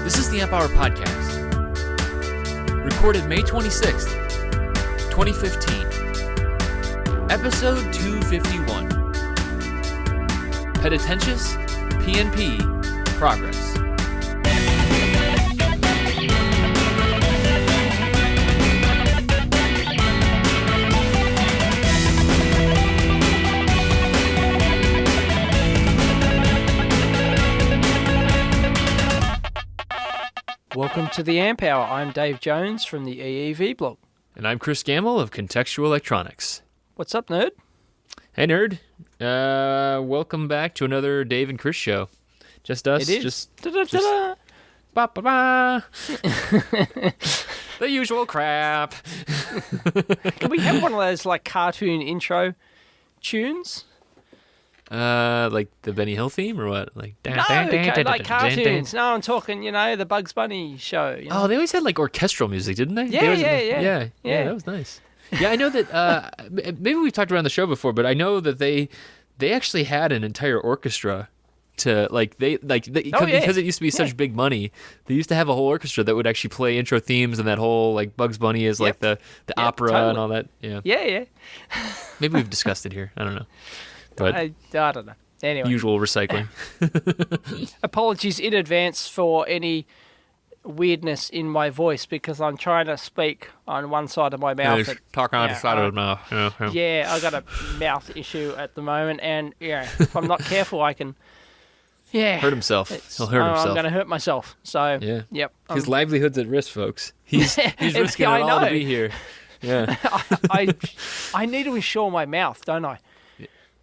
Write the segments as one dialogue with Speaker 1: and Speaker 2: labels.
Speaker 1: This is the Amp Hour Podcast, recorded May 26th, 2015, episode 251, Pedetentious, PnP, Progress.
Speaker 2: Welcome to the Amp Hour. I'm Dave Jones from the EEV blog.
Speaker 1: And I'm Chris Gamble of Contextual Electronics.
Speaker 2: What's up, nerd?
Speaker 1: Hey, nerd. Welcome back to another Dave and Chris show. Just us.
Speaker 2: It is.
Speaker 1: Just
Speaker 2: Da-da-da-da.
Speaker 1: ba-ba-ba. The usual crap.
Speaker 2: Can we have one of those like cartoon intro tunes?
Speaker 1: Like the Benny Hill theme or what? Like
Speaker 2: Like cartoons. No, I'm talking, the Bugs Bunny show.
Speaker 1: Oh, they always had like orchestral music, didn't they?
Speaker 2: Yeah.
Speaker 1: Yeah, that was nice. Yeah, I know that. Maybe we've talked around the show before, but I know that they actually had an entire orchestra to because it used to be such big money. They used to have a whole orchestra that would actually play intro themes and that whole like Bugs Bunny is like the opera
Speaker 2: totally.
Speaker 1: and all that. Yeah.
Speaker 2: Yeah.
Speaker 1: Maybe we've discussed it here. I don't know. But
Speaker 2: I don't know. Anyway.
Speaker 1: Usual recycling.
Speaker 2: Apologies in advance for any weirdness in my voice because I'm trying to speak on one side of my mouth.
Speaker 1: Talk on the side of the mouth.
Speaker 2: Yeah, I got a mouth issue at the moment, and if I'm not careful, I can. Yeah,
Speaker 1: hurt himself. He'll hurt himself.
Speaker 2: I'm going to hurt myself. So yep.
Speaker 1: His livelihood's at risk, folks. He's risking it all to be here. Yeah.
Speaker 2: I need to insure my mouth, don't I?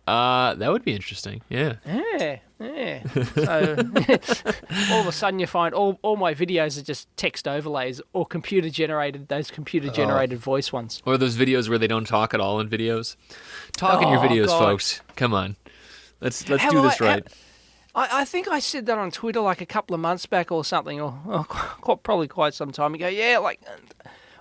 Speaker 1: That would be interesting. Yeah.
Speaker 2: Yeah. So all of a sudden you find all my videos are just text overlays or computer generated voice ones.
Speaker 1: Or those videos where they don't talk at all in videos. Talk in your videos, folks. Come on. Let's do this right.
Speaker 2: I think I said that on Twitter like a couple of months back or something, or probably quite some time ago. Yeah, like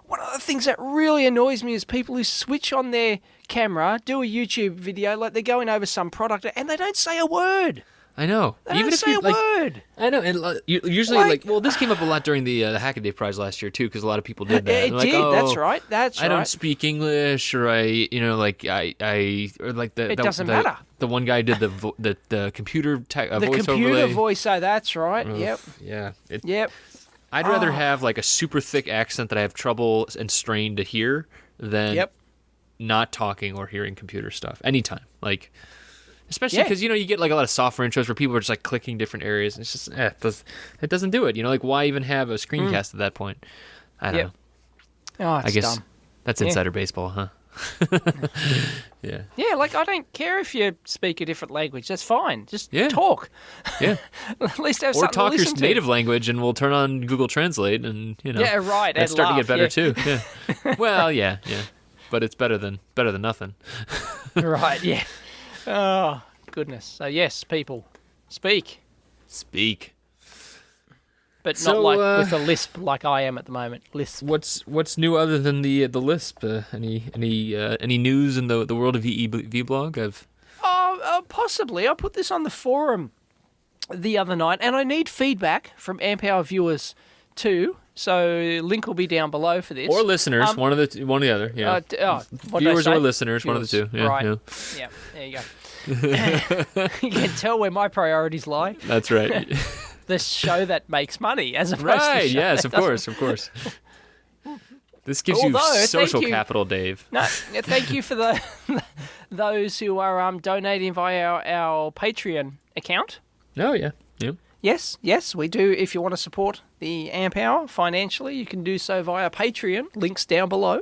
Speaker 2: one of the things that really annoys me is people who switch on their camera, do a YouTube video, like they're going over some product, and they don't say a word.
Speaker 1: I know.
Speaker 2: They don't say a word.
Speaker 1: I know. And usually, this came up a lot during the Hackaday Prize last year too, because a lot of people did that.
Speaker 2: It did. That's right.
Speaker 1: I don't speak English, or it doesn't
Speaker 2: matter.
Speaker 1: The one guy did the computer voice overlay.
Speaker 2: The computer voice. Oh, that's right.
Speaker 1: Ugh,
Speaker 2: yep.
Speaker 1: Yeah.
Speaker 2: Yep.
Speaker 1: I'd rather have like a super thick accent that I have trouble and strain to hear than not talking or hearing computer stuff anytime. Like, especially because you get like a lot of software intros where people are just like clicking different areas. And it's just it doesn't do it. Like why even have a screencast at that point? I don't know.
Speaker 2: Oh, it's
Speaker 1: I guess
Speaker 2: dumb.
Speaker 1: That's insider baseball, huh? Yeah.
Speaker 2: Yeah, like I don't care if you speak a different language. That's fine. Just talk.
Speaker 1: Yeah.
Speaker 2: At least have
Speaker 1: or
Speaker 2: something
Speaker 1: talk
Speaker 2: to
Speaker 1: your
Speaker 2: listen
Speaker 1: native
Speaker 2: to.
Speaker 1: language, and we'll turn on Google Translate, and
Speaker 2: Yeah, right.
Speaker 1: That's starting to get better too. Yeah. Well, yeah. But it's better than nothing.
Speaker 2: Right. Yeah. Oh goodness. So yes, people, speak. But not like with a lisp like I am at the moment. Lisp.
Speaker 1: What's new other than the lisp? Any news in the world of EEV blog?
Speaker 2: Possibly. I put this on the forum the other night, and I need feedback from Amp Hour viewers too. So link will be down below for this.
Speaker 1: Or listeners, one or the other. Yeah. Viewers or listeners, one of the two. Yeah,
Speaker 2: right. Yeah. There you go. You can tell where my priorities lie.
Speaker 1: That's right.
Speaker 2: The show that makes money, as opposed to the show
Speaker 1: yes, of course. This gives you social capital, Dave.
Speaker 2: No, thank you for those who are donating via our Patreon account.
Speaker 1: Oh, yeah.
Speaker 2: Yes, we do. If you want to support the Amp Hour financially, you can do so via Patreon. Links down below.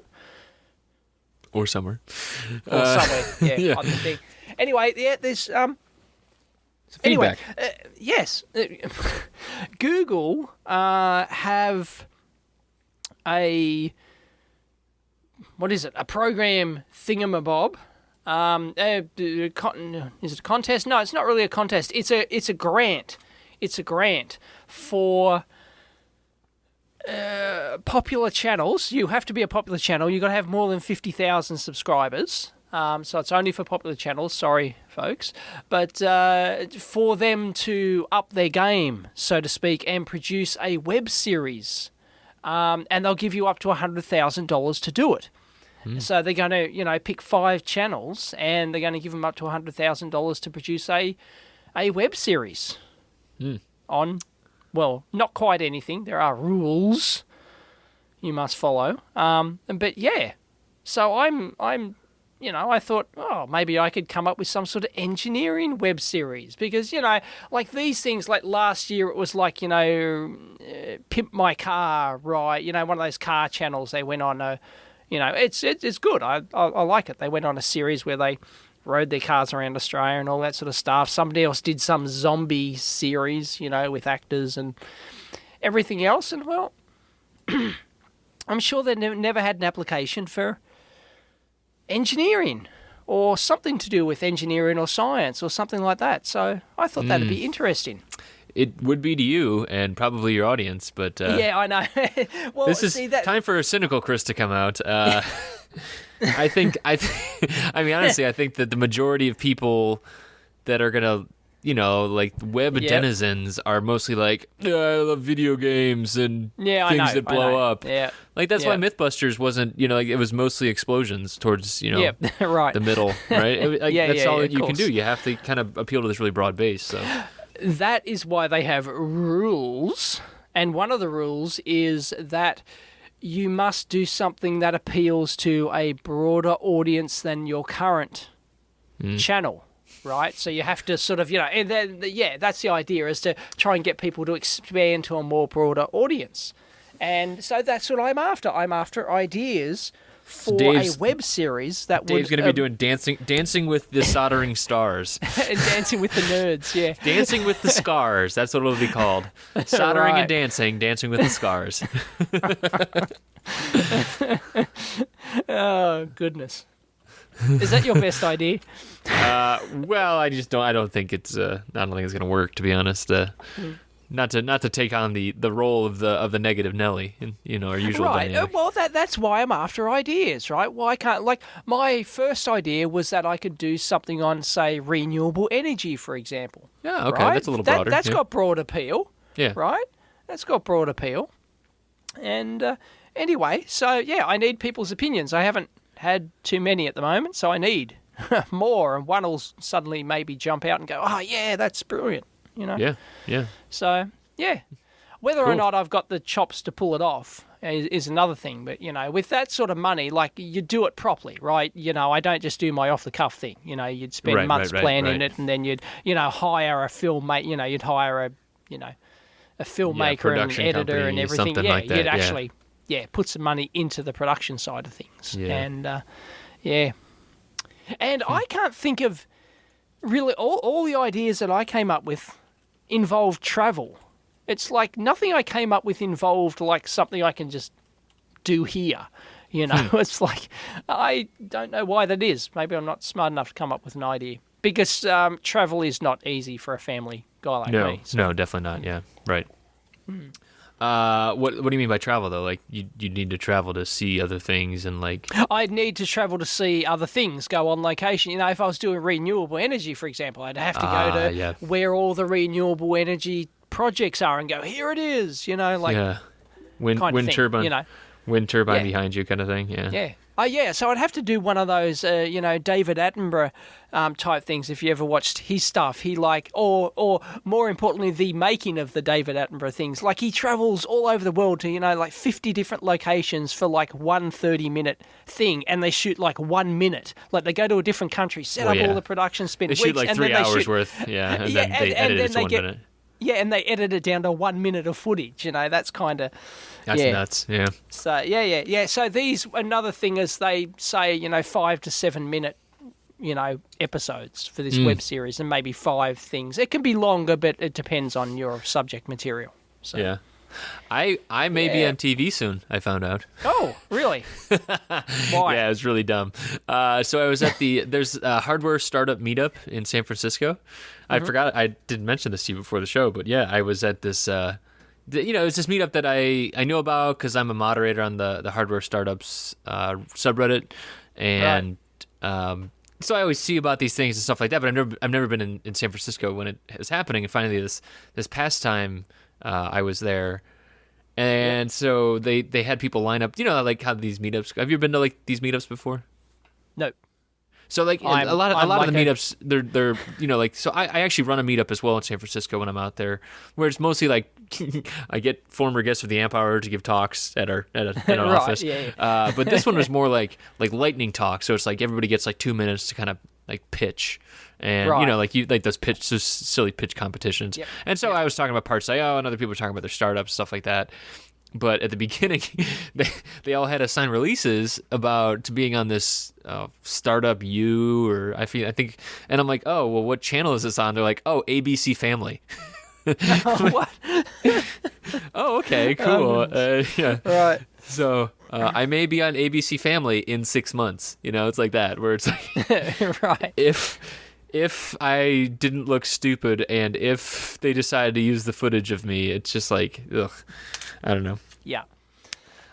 Speaker 1: Or somewhere.
Speaker 2: Or somewhere, yeah. On the thing. Anyway, there's...
Speaker 1: Feedback.
Speaker 2: Yes. Google have a program thingamabob. Is it a contest? No, it's not really a contest. It's a grant. It's a grant for popular channels. You have to be a popular channel. You've got to have more than 50,000 subscribers. So it's only for popular channels. Sorry, folks. But for them to up their game, so to speak, and produce a web series. And they'll give you up to $100,000 to do it. So they're going to, pick 5 channels, and they're going to give them up to $100,000 to produce a web series on, well, not quite anything. There are rules you must follow. But yeah, so I thought, maybe I could come up with some sort of engineering web series because, like these things, like last year it was like, Pimp My Car, right? One of those car channels they went on, it's good. I like it. They went on a series where they rode their cars around Australia and all that sort of stuff. Somebody else did some zombie series, with actors and everything else. And, well, I'm sure they never had an application for engineering or something to do with engineering or science or something like that. So I thought that'd be interesting.
Speaker 1: It would be to you and probably your audience, but
Speaker 2: yeah, I know. Well,
Speaker 1: this is time for a cynical Chris to come out. I mean, honestly, I think that the majority of people that are gonna, like web denizens are mostly like, I love video games and things that blow up. Yeah, like that's why MythBusters wasn't, like it was mostly explosions towards,
Speaker 2: right.
Speaker 1: the middle, right? That's all that you can do. You have to kind of appeal to this really broad base. So.
Speaker 2: That is why they have rules, and one of the rules is that you must do something that appeals to a broader audience than your current channel, right? So you have to sort of, and then, that's the idea, is to try and get people to expand to a more broader audience. And so that's what I'm after. I'm after ideas for a web series that
Speaker 1: Dave's going to be doing dancing with the soldering stars.
Speaker 2: And dancing with the nerds, yeah.
Speaker 1: Dancing with the scars, that's what it'll be called. Soldering and dancing with the scars.
Speaker 2: Oh, goodness. Is that your best idea?
Speaker 1: Well, I don't think it's going to work, to be honest. Not to take on the role of the negative Nelly in our usual dynamic.
Speaker 2: Well, that's why I'm after ideas, right? Why can't, like, my first idea was that I could do something on, say, renewable energy, for example.
Speaker 1: Yeah, okay,
Speaker 2: right?
Speaker 1: That's a little broader.
Speaker 2: That's got broad appeal.
Speaker 1: Yeah.
Speaker 2: Right? That's got broad appeal. And anyway, so yeah, I need people's opinions. I haven't had too many at the moment, so I need more, and one will suddenly maybe jump out and go, oh yeah, that's brilliant.
Speaker 1: Yeah.
Speaker 2: So, yeah. Whether or not I've got the chops to pull it off is another thing. But, with that sort of money, like, you do it properly, right? I don't just do my off-the-cuff thing. You'd spend months planning it, and then you'd, hire a filmmaker, you'd hire a filmmaker and editor and everything. Yeah,
Speaker 1: like that,
Speaker 2: you'd actually, put some money into the production side of things.
Speaker 1: Yeah.
Speaker 2: And, And I can't think of really all the ideas that I came up with involved travel. It's like nothing I came up with involved like something I can just do here. It's like, I don't know why that is. Maybe I'm not smart enough to come up with an idea. Because travel is not easy for a family guy like me. So.
Speaker 1: No, definitely not. Yeah, right. What do you mean by travel though? Like you need to travel to see other things and like.
Speaker 2: I'd need to travel to see other things, go on location. If I was doing renewable energy, for example, I'd have to go to where all the renewable energy projects are and go, here it is.
Speaker 1: Wind turbine. Wind turbine behind you, kind of thing. Yeah.
Speaker 2: So I'd have to do one of those, David Attenborough type things. If you ever watched his stuff, he or more importantly, the making of the David Attenborough things. Like he travels all over the world to, 50 different locations for like 1 30-minute thing, and they shoot like 1 minute. Like they go to a different country, set up all the production, spend
Speaker 1: they
Speaker 2: weeks,
Speaker 1: shoot like
Speaker 2: and
Speaker 1: 3
Speaker 2: then
Speaker 1: hours worth, and then they edit it to 1 minute.
Speaker 2: Yeah, and they edit it down to 1 minute of footage. That's kind of...
Speaker 1: That's nuts, yeah.
Speaker 2: So, yeah. So these, another thing is they say, 5 to 7 minute, episodes for this web series, and maybe 5 things. It can be longer, but it depends on your subject material. So.
Speaker 1: Yeah. I may be on TV soon, I found out.
Speaker 2: Oh, really? Why?
Speaker 1: Yeah, it was really dumb. So I was at there's a hardware startup meetup in San Francisco. I forgot, I didn't mention this to you before the show, but yeah, I was at this, it's this meetup that I know about because I'm a moderator on the hardware startups subreddit, and So I always see about these things and stuff like that, but I've never been in San Francisco when it was happening. And finally, this past time I was there, and so they had people line up. You know, like how these meetups. Have you been to like these meetups before?
Speaker 2: No.
Speaker 1: So like a lot of the meetups, they're you know, like, so I actually run a meetup as well in San Francisco when I'm out there, where it's mostly like I get former guests of the Amp Hour to give talks at our right, office. Yeah. But this one was more like lightning talk, so it's like everybody gets like 2 minutes to kind of like pitch, and you know, like those silly pitch competitions. Yep. And so I was talking about Parts IO, and other people were talking about their startups, stuff like that. But at the beginning, they all had assigned releases about being on this Startup U, or I think, and I'm like, oh, well, what channel is this on? They're like, oh, ABC Family.
Speaker 2: What?
Speaker 1: Oh, okay, cool. Yeah.
Speaker 2: Right.
Speaker 1: So I may be on ABC Family in 6 months. You know, it's like that, where it's like,
Speaker 2: right.
Speaker 1: If I didn't look stupid, and if they decided to use the footage of me, it's just like, ugh. I don't know.
Speaker 2: Yeah.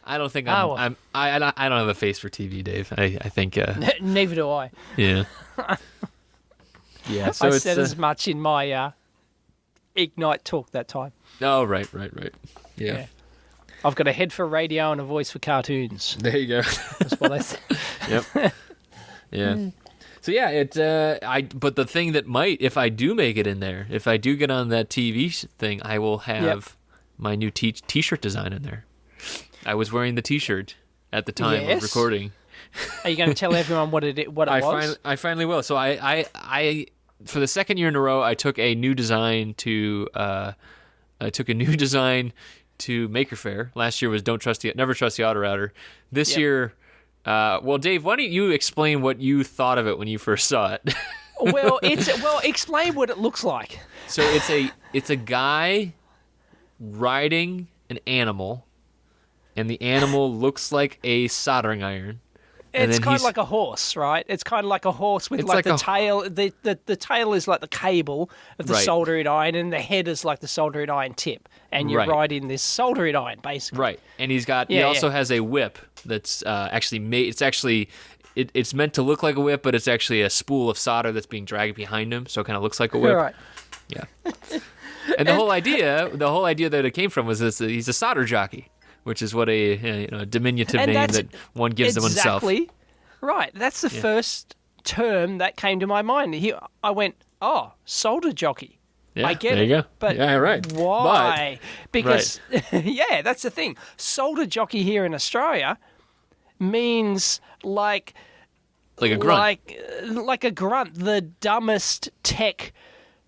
Speaker 1: I don't think I don't have a face for TV, Dave. I think
Speaker 2: neither do I.
Speaker 1: Yeah. Yeah. So
Speaker 2: I
Speaker 1: it's,
Speaker 2: said as much in my Ignite talk that time.
Speaker 1: Oh, right. Yeah.
Speaker 2: I've got a head for radio and a voice for cartoons.
Speaker 1: There you go.
Speaker 2: That's what I said.
Speaker 1: Yep. Yeah. So yeah, but the thing that might, if I do make it in there, if I do get on that TV thing, I will have my new t-shirt design in there. I was wearing the t-shirt at the time of recording.
Speaker 2: Are you going to tell everyone what it was?
Speaker 1: I finally will. So I for the second year in a row, I took a new design to Maker Faire. Last year was Never Trust the Auto Router. This year, well, Dave, why don't you explain what you thought of it when you first saw it?
Speaker 2: Well, explain what it looks like.
Speaker 1: So it's a guy riding an animal, and the animal looks like a soldering iron.
Speaker 2: It's kind of like a horse, right? It's kind of like a horse with like the tail. The tail is like the cable of the soldering iron, and the head is like the soldering iron tip. And you're riding this soldering iron, basically. Right.
Speaker 1: And he also has a whip that's actually made. It's meant to look like a whip, but it's actually a spool of solder that's being dragged behind him, so it kind of looks like a whip.
Speaker 2: Right.
Speaker 1: Yeah. And the whole idea that it came from was this: he's a solder jockey, which is what a diminutive name that one gives to oneself.
Speaker 2: Exactly. Right. That's the first term that came to my mind. I went, oh, solder jockey.
Speaker 1: Yeah,
Speaker 2: I get
Speaker 1: there
Speaker 2: it.
Speaker 1: You go.
Speaker 2: But
Speaker 1: yeah, right.
Speaker 2: why? Because that's the thing. Solder jockey here in Australia means like
Speaker 1: a grunt.
Speaker 2: Like a grunt, the dumbest tech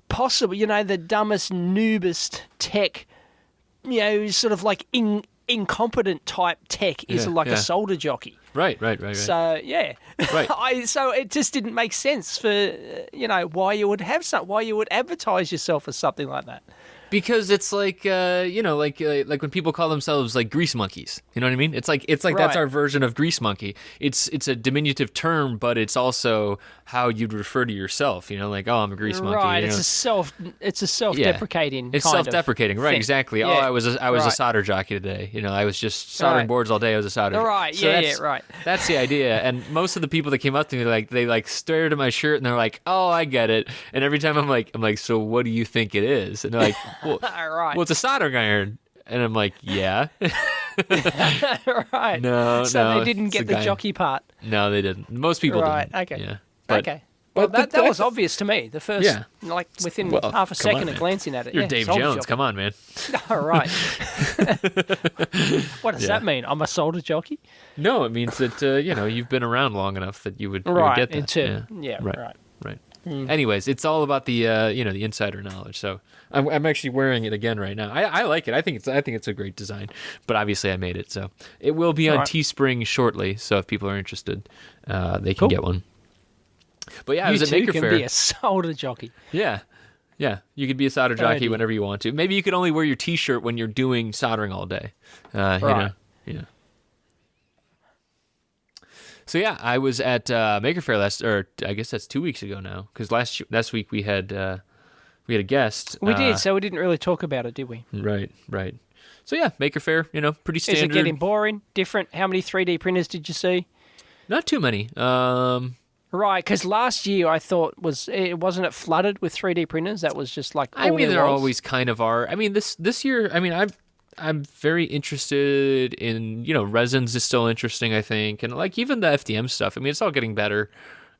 Speaker 2: possible, the dumbest, noobest tech, sort of like incompetent type tech is a solder jockey.
Speaker 1: Right.
Speaker 2: So, yeah.
Speaker 1: Right.
Speaker 2: So it just didn't make sense for, why you would advertise yourself as something like that.
Speaker 1: Because it's like like when people call themselves like grease monkeys, you know what I mean? It's like that's our version of grease monkey. It's a diminutive term, but it's also how you'd refer to yourself. Like, oh, I'm a grease monkey.
Speaker 2: Right. It's a self-deprecating.
Speaker 1: It's self-deprecating. Right.
Speaker 2: Thing.
Speaker 1: Exactly. Yeah. Oh, I was a solder jockey today. I was just soldering boards all day. I was a solder jockey.
Speaker 2: Right. So right.
Speaker 1: That's the idea. And most of the people that came up to me, they stared at my shirt and they're like, oh, I get it. And every time I'm like, so what do you think it is? And they're like, well, it's a soldering iron. And I'm like, yeah.
Speaker 2: Right.
Speaker 1: No.
Speaker 2: They didn't get the jockey part.
Speaker 1: No, they didn't. Most people didn't.
Speaker 2: Right, okay.
Speaker 1: Yeah.
Speaker 2: Okay. Well, that was obvious to me. The first, within half a second of glancing at it.
Speaker 1: You're Dave Jones. Jockey. Come on, man.
Speaker 2: All right. What does that mean? I'm a solder jockey?
Speaker 1: No, it means that, you've been around long enough that you would get that. Right. Anyways, it's all about the the insider knowledge. So I'm actually wearing it again right now. I like it. I think it's a great design. But obviously I made it, so it will be on Teespring shortly. So if people are interested, they can get one. But yeah, I was at Maker Faire.
Speaker 2: You can be a solder jockey.
Speaker 1: Yeah. You could be a solder jockey whenever you want to. Maybe you could only wear your T-shirt when you're doing soldering all day. Yeah. So yeah, I was at Maker Faire I guess that's 2 weeks ago now, because last week we had a guest.
Speaker 2: We did, so we didn't really talk about it, did we?
Speaker 1: Right. So yeah, Maker Faire, pretty standard.
Speaker 2: Is it getting boring? Different? How many 3D printers did you see?
Speaker 1: Not too many.
Speaker 2: Right, because last year I thought wasn't it flooded with 3D printers? That was just like all
Speaker 1: I mean,
Speaker 2: there
Speaker 1: there
Speaker 2: was.
Speaker 1: always kind of are. I mean, this year, I mean, I'm very interested in, resins is still interesting, I think, and like even the FDM stuff. I mean, it's all getting better.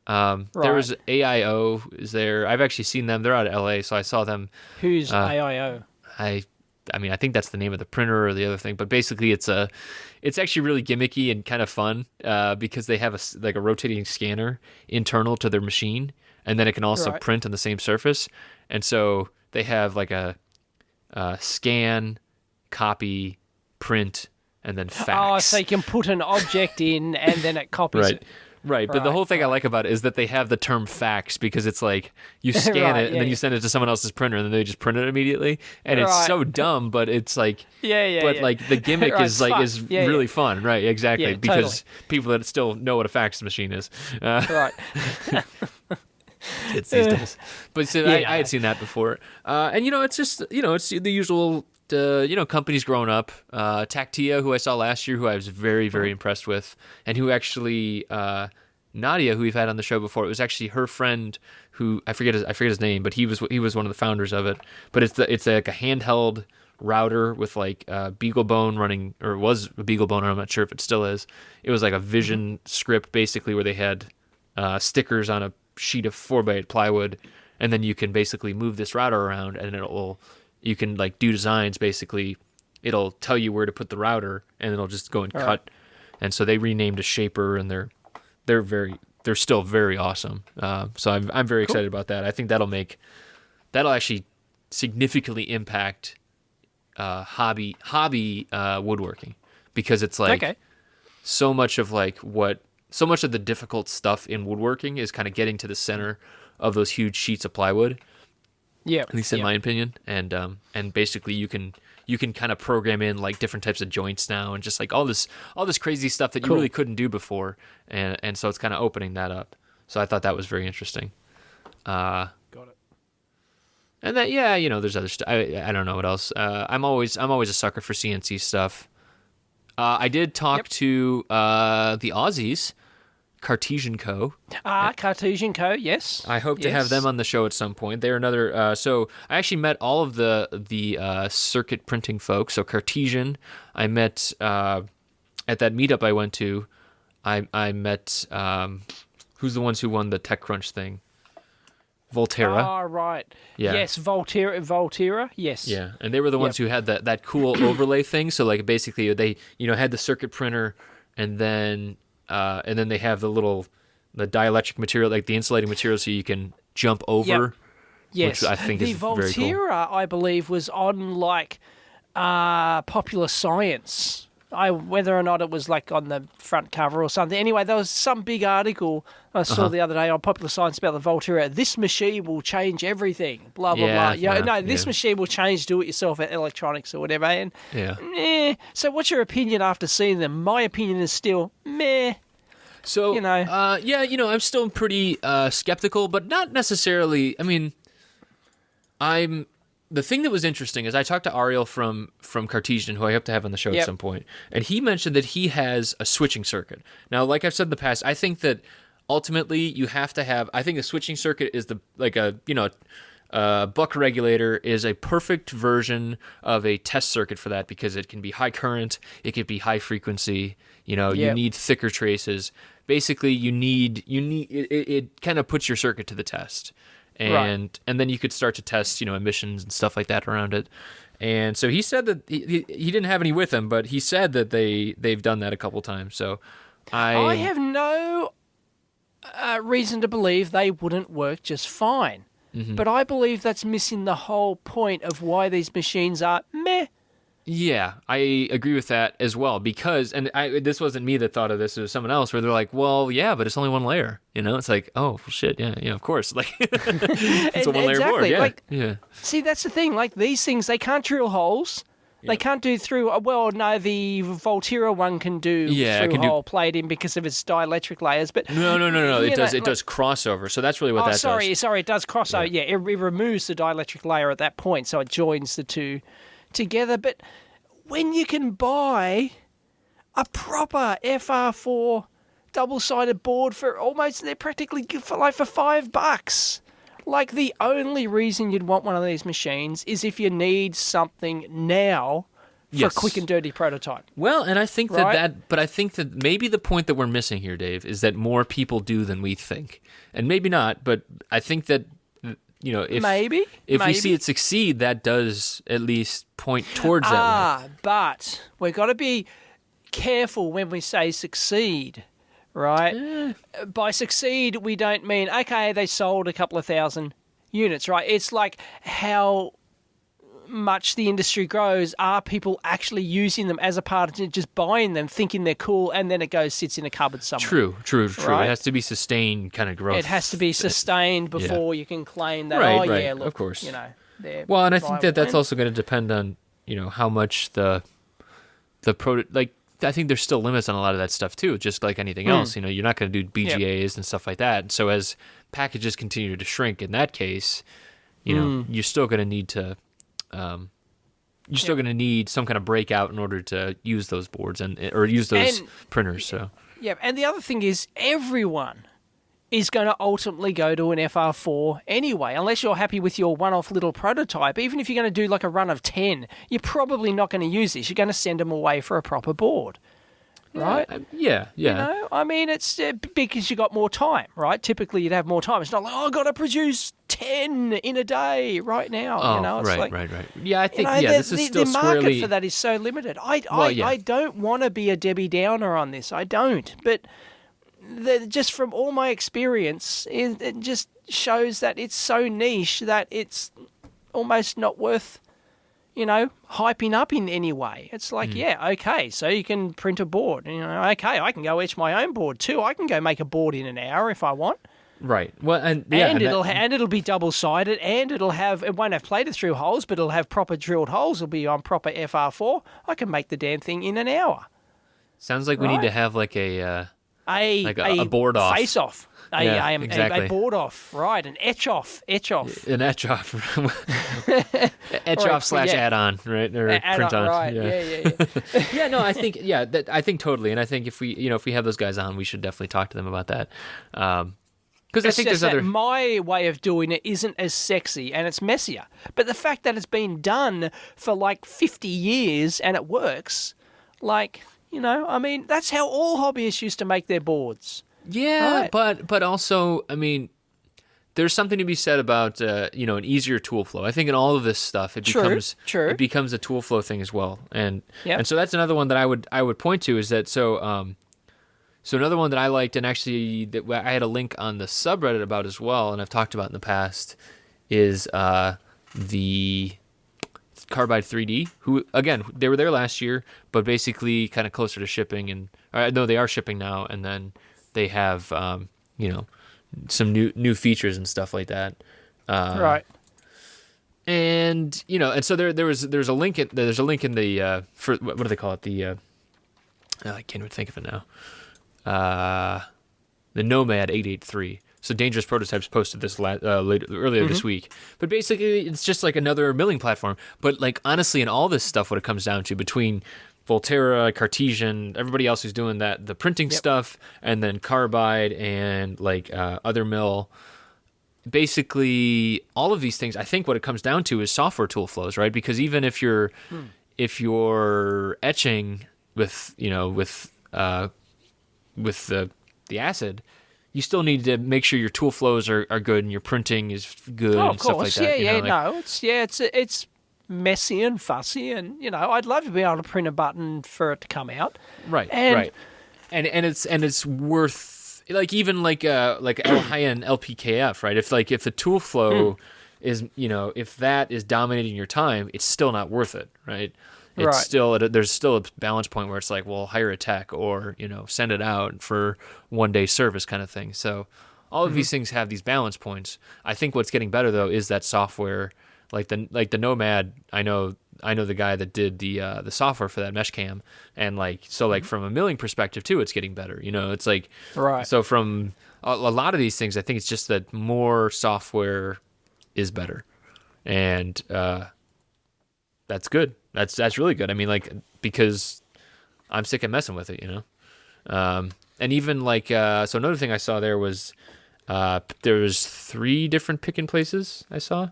Speaker 1: There was AIO is there. I've actually seen them. They're out of LA, so I saw them.
Speaker 2: Who's AIO?
Speaker 1: I mean, I think that's the name of the printer or the other thing, but basically it's actually really gimmicky and kind of fun because they have a rotating scanner internal to their machine, and then it can also print on the same surface. And so they have like a scan, copy, print, and then fax.
Speaker 2: Oh, so you can put an object in and then it copies it.
Speaker 1: Right, but the whole thing I like about it is that they have the term fax because it's like you scan it and then you send it to someone else's printer and then they just print it immediately. And it's so dumb, but it's like like the gimmick is really fun, right? Exactly, because people that still know what a fax machine is.
Speaker 2: Right.
Speaker 1: It's these days. But so I had seen that before. And it's just it's the usual companies growing up. Tactia, who I saw last year, who I was very, very impressed with, and who actually Nadia, who we've had on the show before, it was actually her friend who I forget his name, but he was one of the founders of it. But it's like a handheld router with like BeagleBone running, or it was a BeagleBone, I'm not sure if it still is. It was like a Vision script basically where they had stickers on a sheet of 4x8 plywood, and then you can basically move this router around and you can like do designs. Basically, it'll tell you where to put the router, and it'll just go and cut. Right. And so they renamed a Shaper, and they're still very awesome. So I'm very excited about that. I think that'll actually significantly impact hobby woodworking, because it's like so much of the difficult stuff in woodworking is kind of getting to the center of those huge sheets of plywood. Yeah, at least in my opinion, and basically you can kind of program in like different types of joints now, and just like all this crazy stuff that you really couldn't do before, and so it's kind of opening that up. So I thought that was very interesting. Got it. And that there's other stuff. I don't know what else. I'm always a sucker for CNC stuff. I did talk to the Aussies. Cartesian Co.
Speaker 2: Cartesian Co. Yes.
Speaker 1: I hope to have them on the show at some point. They're another. So I actually met all of the circuit printing folks. So Cartesian, I met at that meetup I went to. I met who's the ones who won the TechCrunch thing? Volterra.
Speaker 2: Oh, right. Yeah. Yes, Volterra. Yes.
Speaker 1: Yeah, and they were the ones who had that cool overlay thing. So like basically they had the circuit printer, and then they have the dielectric material, like the insulating material, so you can jump over. Yep.
Speaker 2: Yes,
Speaker 1: which I think is very cool.
Speaker 2: The Volterra, I believe, was on like Popular Science. Whether or not it was like on the front cover or something. Anyway, there was some big article I saw the other day on Popular Science about the Volterra. This machine will change everything. Blah blah blah. This machine will change do-it-yourself electronics or whatever. And So, what's your opinion after seeing them? My opinion is still meh.
Speaker 1: So I'm still pretty skeptical, but not necessarily. I mean, the thing that was interesting is I talked to Ariel from Cartesian, who I hope to have on the show at some point, and he mentioned that he has a switching circuit. Now, like I've said in the past, I think that ultimately you have to have. I think a switching circuit is a buck regulator is a perfect version of a test circuit for that, because it can be high current, it can be high frequency. You need thicker traces. Basically, you need it kind of puts your circuit to the test. And then you could start to test, emissions and stuff like that around it. And so he said that he didn't have any with him, but he said that they've done that a couple times. So I
Speaker 2: have no reason to believe they wouldn't work just fine. Mm-hmm. But I believe that's missing the whole point of why these machines are meh.
Speaker 1: Yeah, I agree with that as well, because, and this wasn't me that thought of this, it was someone else, where they're like, well, yeah, but it's only one layer, it's like, oh, well, shit, yeah, of course, like, it's a one-layer board, yeah.
Speaker 2: See, that's the thing, like, these things, they can't drill holes, they can't do through, the Volterra one can do through-hole plating because of its dielectric layers, but...
Speaker 1: No, it does crossover, so that's really what that does.
Speaker 2: Sorry, it does crossover, it removes the dielectric layer at that point, so it joins the two together. But when you can buy a proper FR4 double-sided board for almost, they're practically for $5. Like, the only reason you'd want one of these machines is if you need something now for a quick and dirty prototype.
Speaker 1: Well, and I think but I think that maybe the point that we're missing here, Dave, is that more people do than we think. And maybe not, but I think that, if we see it succeed, that does at least point towards that way.
Speaker 2: But we've got to be careful when we say succeed, right? By succeed, we don't mean, okay, they sold a couple of thousand units, right? It's like how much the industry grows. Are people actually using them as a part of just buying them, thinking they're cool, and then it sits in a cupboard somewhere? True.
Speaker 1: Right? It has to be sustained kind of growth.
Speaker 2: It has to be sustastained before you can claim that,
Speaker 1: right.
Speaker 2: Look,
Speaker 1: of course.
Speaker 2: Well,
Speaker 1: and I think that's also going to depend on, how much the I think there's still limits on a lot of that stuff too, just like anything else. You're not going to do BGAs and stuff like that. So as packages continue to shrink in that case, you're still going to need to going to need some kind of breakout in order to use those boards or use those printers. So
Speaker 2: and the other thing is, everyone is going to ultimately go to an FR4 anyway, unless you're happy with your one-off little prototype. Even if you're going to do like a run of 10, you're probably not going to use this. You're going to send them away for a proper board. Right?
Speaker 1: Yeah.
Speaker 2: It's because you got more time, right? Typically, you'd have more time. It's not like, I've got to produce 10 in a day right now. It's
Speaker 1: right. Yeah, I think this is still
Speaker 2: the market for that is so limited. I don't want to be a Debbie Downer on this. I don't. But just from all my experience, it just shows that it's so niche that it's almost not worth hyping up in any way. It's like, okay, so you can print a board. Okay, I can go etch my own board too. I can go make a board in an hour if I want.
Speaker 1: Right. Well, and
Speaker 2: it'll be double-sided, and it won't have plated through holes, but it'll have proper drilled holes. It'll be on proper FR4. I can make the damn thing in an hour.
Speaker 1: Sounds like we need to have like a board off.
Speaker 2: Face off.
Speaker 1: Exactly.
Speaker 2: A board off, right? An etch off.
Speaker 1: An etch off. etch off / add-on, right? Or print on.
Speaker 2: Right. Yeah.
Speaker 1: No, I think I think totally, and I think if we have those guys on, we should definitely talk to them about that. Because I think there's other.
Speaker 2: My way of doing it isn't as sexy, and it's messier. But the fact that it's been done for like 50 years and it works, that's how all hobbyists used to make their boards.
Speaker 1: Yeah, right. but also, there's something to be said about an easier tool flow. I think in all of this stuff, it becomes a tool flow thing as well, and so that's another one that I would point to is that so another one that I liked, and actually that I had a link on the subreddit about as well, and I've talked about in the past, is the Carbide 3D, who, again, they were there last year, but basically kind of closer to shipping, no, they are shipping now, and then they have, some new features and stuff like that.
Speaker 2: Right.
Speaker 1: And, and so there's a link in the, for, what do they call it? I can't even think of it now. The Nomad 883. So Dangerous Prototypes posted this earlier this week. But basically, it's just like another milling platform. But honestly, in all this stuff, what it comes down to between Volterra, Cartesian, everybody else who's doing the printing stuff, and then Carbide and other mill, basically all of these things, I think what it comes down to is software tool flows, right? Because even if you're etching with the acid, you still need to make sure your tool flows are good and your printing is good and stuff like that.
Speaker 2: It's messy and fussy, and I'd love to be able to print a button for it to come out.
Speaker 1: Right. And it's worth even a high-end LPKF, right? If the tool flow is if that is dominating your time, it's still not worth it, right? It's still there's still a balance point where it's like, well, hire a tech or send it out for 1-day service kind of thing. So all of these things have these balance points. I think what's getting better though is that software, like the Nomad. I know the guy that did the software for that mesh cam, and from a milling perspective too, it's getting better. It's so from a lot of these things, I think it's just that more software is better, and that's good. That's really good. Because I'm sick of messing with it, And And even like so another thing I saw there was there was 3 different pick and places I saw,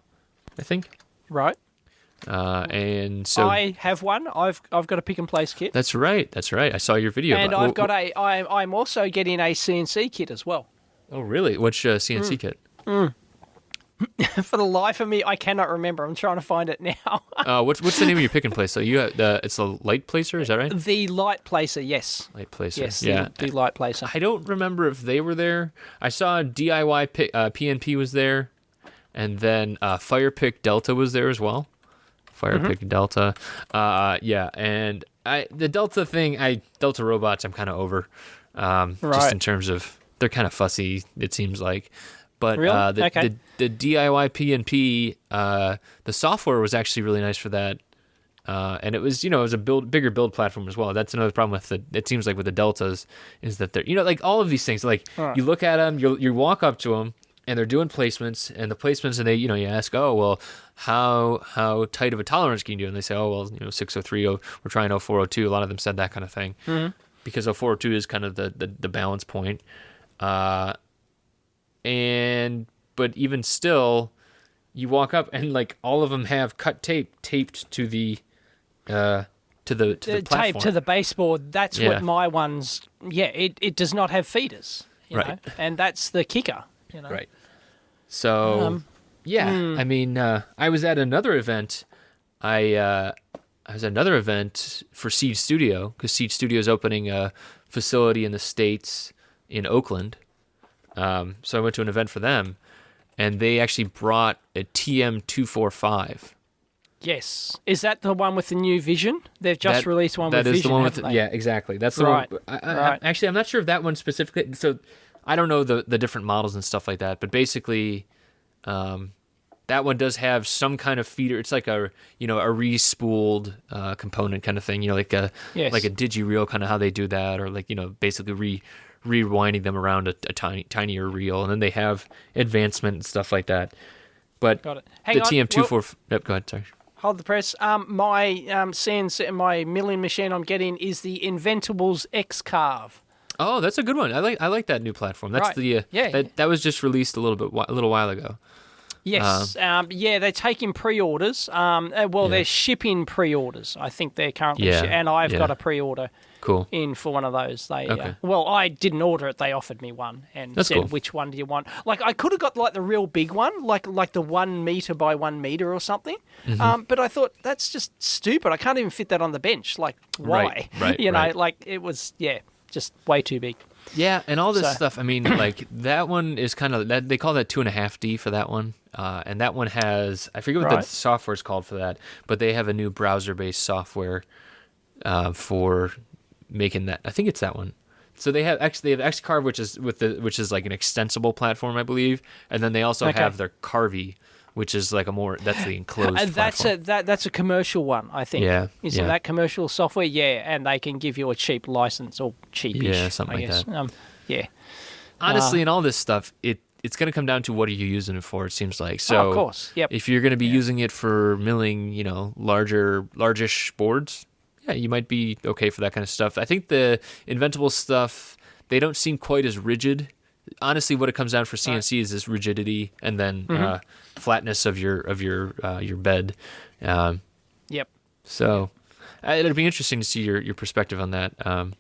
Speaker 1: I think.
Speaker 2: Right.
Speaker 1: And so
Speaker 2: I have one. I've got a pick and place kit.
Speaker 1: That's right. I saw your video.
Speaker 2: And I'm also getting a CNC kit as well.
Speaker 1: Oh, really? Which CNC kit?
Speaker 2: For the life of me, I cannot remember. I'm trying to find it now.
Speaker 1: What's the name of your pick and place? So you have it's a light placer, is that right?
Speaker 2: The light placer, yes.
Speaker 1: Light placer.
Speaker 2: Yes,
Speaker 1: yeah.
Speaker 2: the light placer.
Speaker 1: I don't remember if they were there. I saw DIY PnP was there, and then Fire Pick Delta was there as well. Fire Pick Delta. Yeah, and the Delta thing, Delta robots, I'm kind of over. Just in terms of they're kind of fussy, it seems like. But
Speaker 2: really?
Speaker 1: the DIY PnP, the software was actually really nice for that, and it was a bigger build platform as well. That's another problem with it seems like with the Deltas is that they're like all of these things. Like you look at them, you walk up to them, and they're doing placements, and the placements, and they you ask, oh well, how tight of a tolerance can you do? And they say, oh well, 603, we're trying 0402. A lot of them said that kind of thing because 0402 is kind of the balance point. But even still, you walk up and like all of them have cut tape taped to the platform.
Speaker 2: Tape to the baseboard. That's what my one's. Yeah, it does not have feeders. You know? And that's the kicker.
Speaker 1: Right. So I mean, I was at another event. I was at another event for Seed Studio because Seed Studio is opening a facility in the States in Oakland. So I went to an event for them, and they actually brought a TM245.
Speaker 2: Yes. Is that the one with the new vision? They've just released one with vision,
Speaker 1: That is the one with
Speaker 2: they?
Speaker 1: Yeah, exactly. That's the one. Actually, I'm not sure if that one specifically... So I don't know the different models and stuff like that, but basically that one does have some kind of feeder. It's like a re-spooled component kind of thing, like a digi-reel, kind of how they do that, or like, basically rewinding them around a tinier reel, and then they have advancement and stuff like that. But
Speaker 2: Got it.
Speaker 1: the TM24... Yep, go ahead, sorry.
Speaker 2: Hold the press. My CNC, my milling machine I'm getting is the Inventables X-Carve.
Speaker 1: Oh, that's a good one. I like that new platform. That's that was just released a little while ago.
Speaker 2: Yes. They're taking pre-orders. They're shipping pre-orders. I think they're currently and I've got a pre-order in for one of those. I didn't order it. They offered me one and said, which one do you want? Like, I could have got like the real big one, like the 1 meter by 1 meter or something. But I thought, that's just stupid. I can't even fit that on the bench. Like, why?
Speaker 1: Right.
Speaker 2: Like it was, just way too big.
Speaker 1: Yeah, and all this stuff. I mean, like that one is kind of that they call that 2.5D for that one, and that one has I forget what the software is called for that, but they have a new browser-based software for making that. I think it's that one. So they have Xcarve, which is like an extensible platform, I believe, and then they also have their Carvey, which is like that's the enclosed platform.
Speaker 2: That's a commercial one, I think.
Speaker 1: Yeah.
Speaker 2: Isn't that commercial software? Yeah, and they can give you a cheap license or cheapish.
Speaker 1: Yeah, something like
Speaker 2: that.
Speaker 1: Honestly, in all this stuff, it's going to come down to what are you using it for, it seems like. So
Speaker 2: of course. Yep.
Speaker 1: If you're going to be using it for milling, largish boards, you might be okay for that kind of stuff. I think the Inventable stuff, they don't seem quite as rigid. Honestly, what it comes down for CNC is this rigidity and then flatness of your bed.
Speaker 2: Yep.
Speaker 1: So it'll be interesting to see your perspective on that.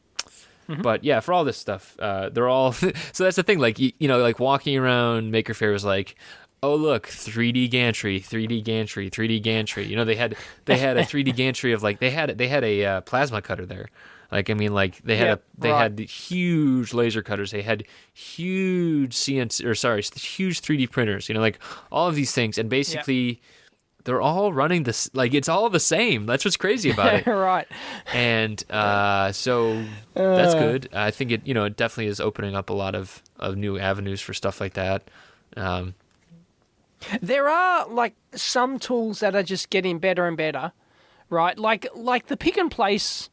Speaker 1: But yeah, for all this stuff, they're all. So that's the thing. Like like walking around Maker Faire is like, oh look, 3D gantry, 3D gantry, 3D gantry. They had a 3D gantry of like they had a plasma cutter there. Like, I mean, like they had the huge laser cutters. They had huge huge 3D printers. Like all of these things, and basically they're all running this. Like it's all the same. That's what's crazy about it.
Speaker 2: Right.
Speaker 1: And so that's good. I think it it definitely is opening up a lot of new avenues for stuff like that.
Speaker 2: There are like some tools that are just getting better and better, right? Like the pick and place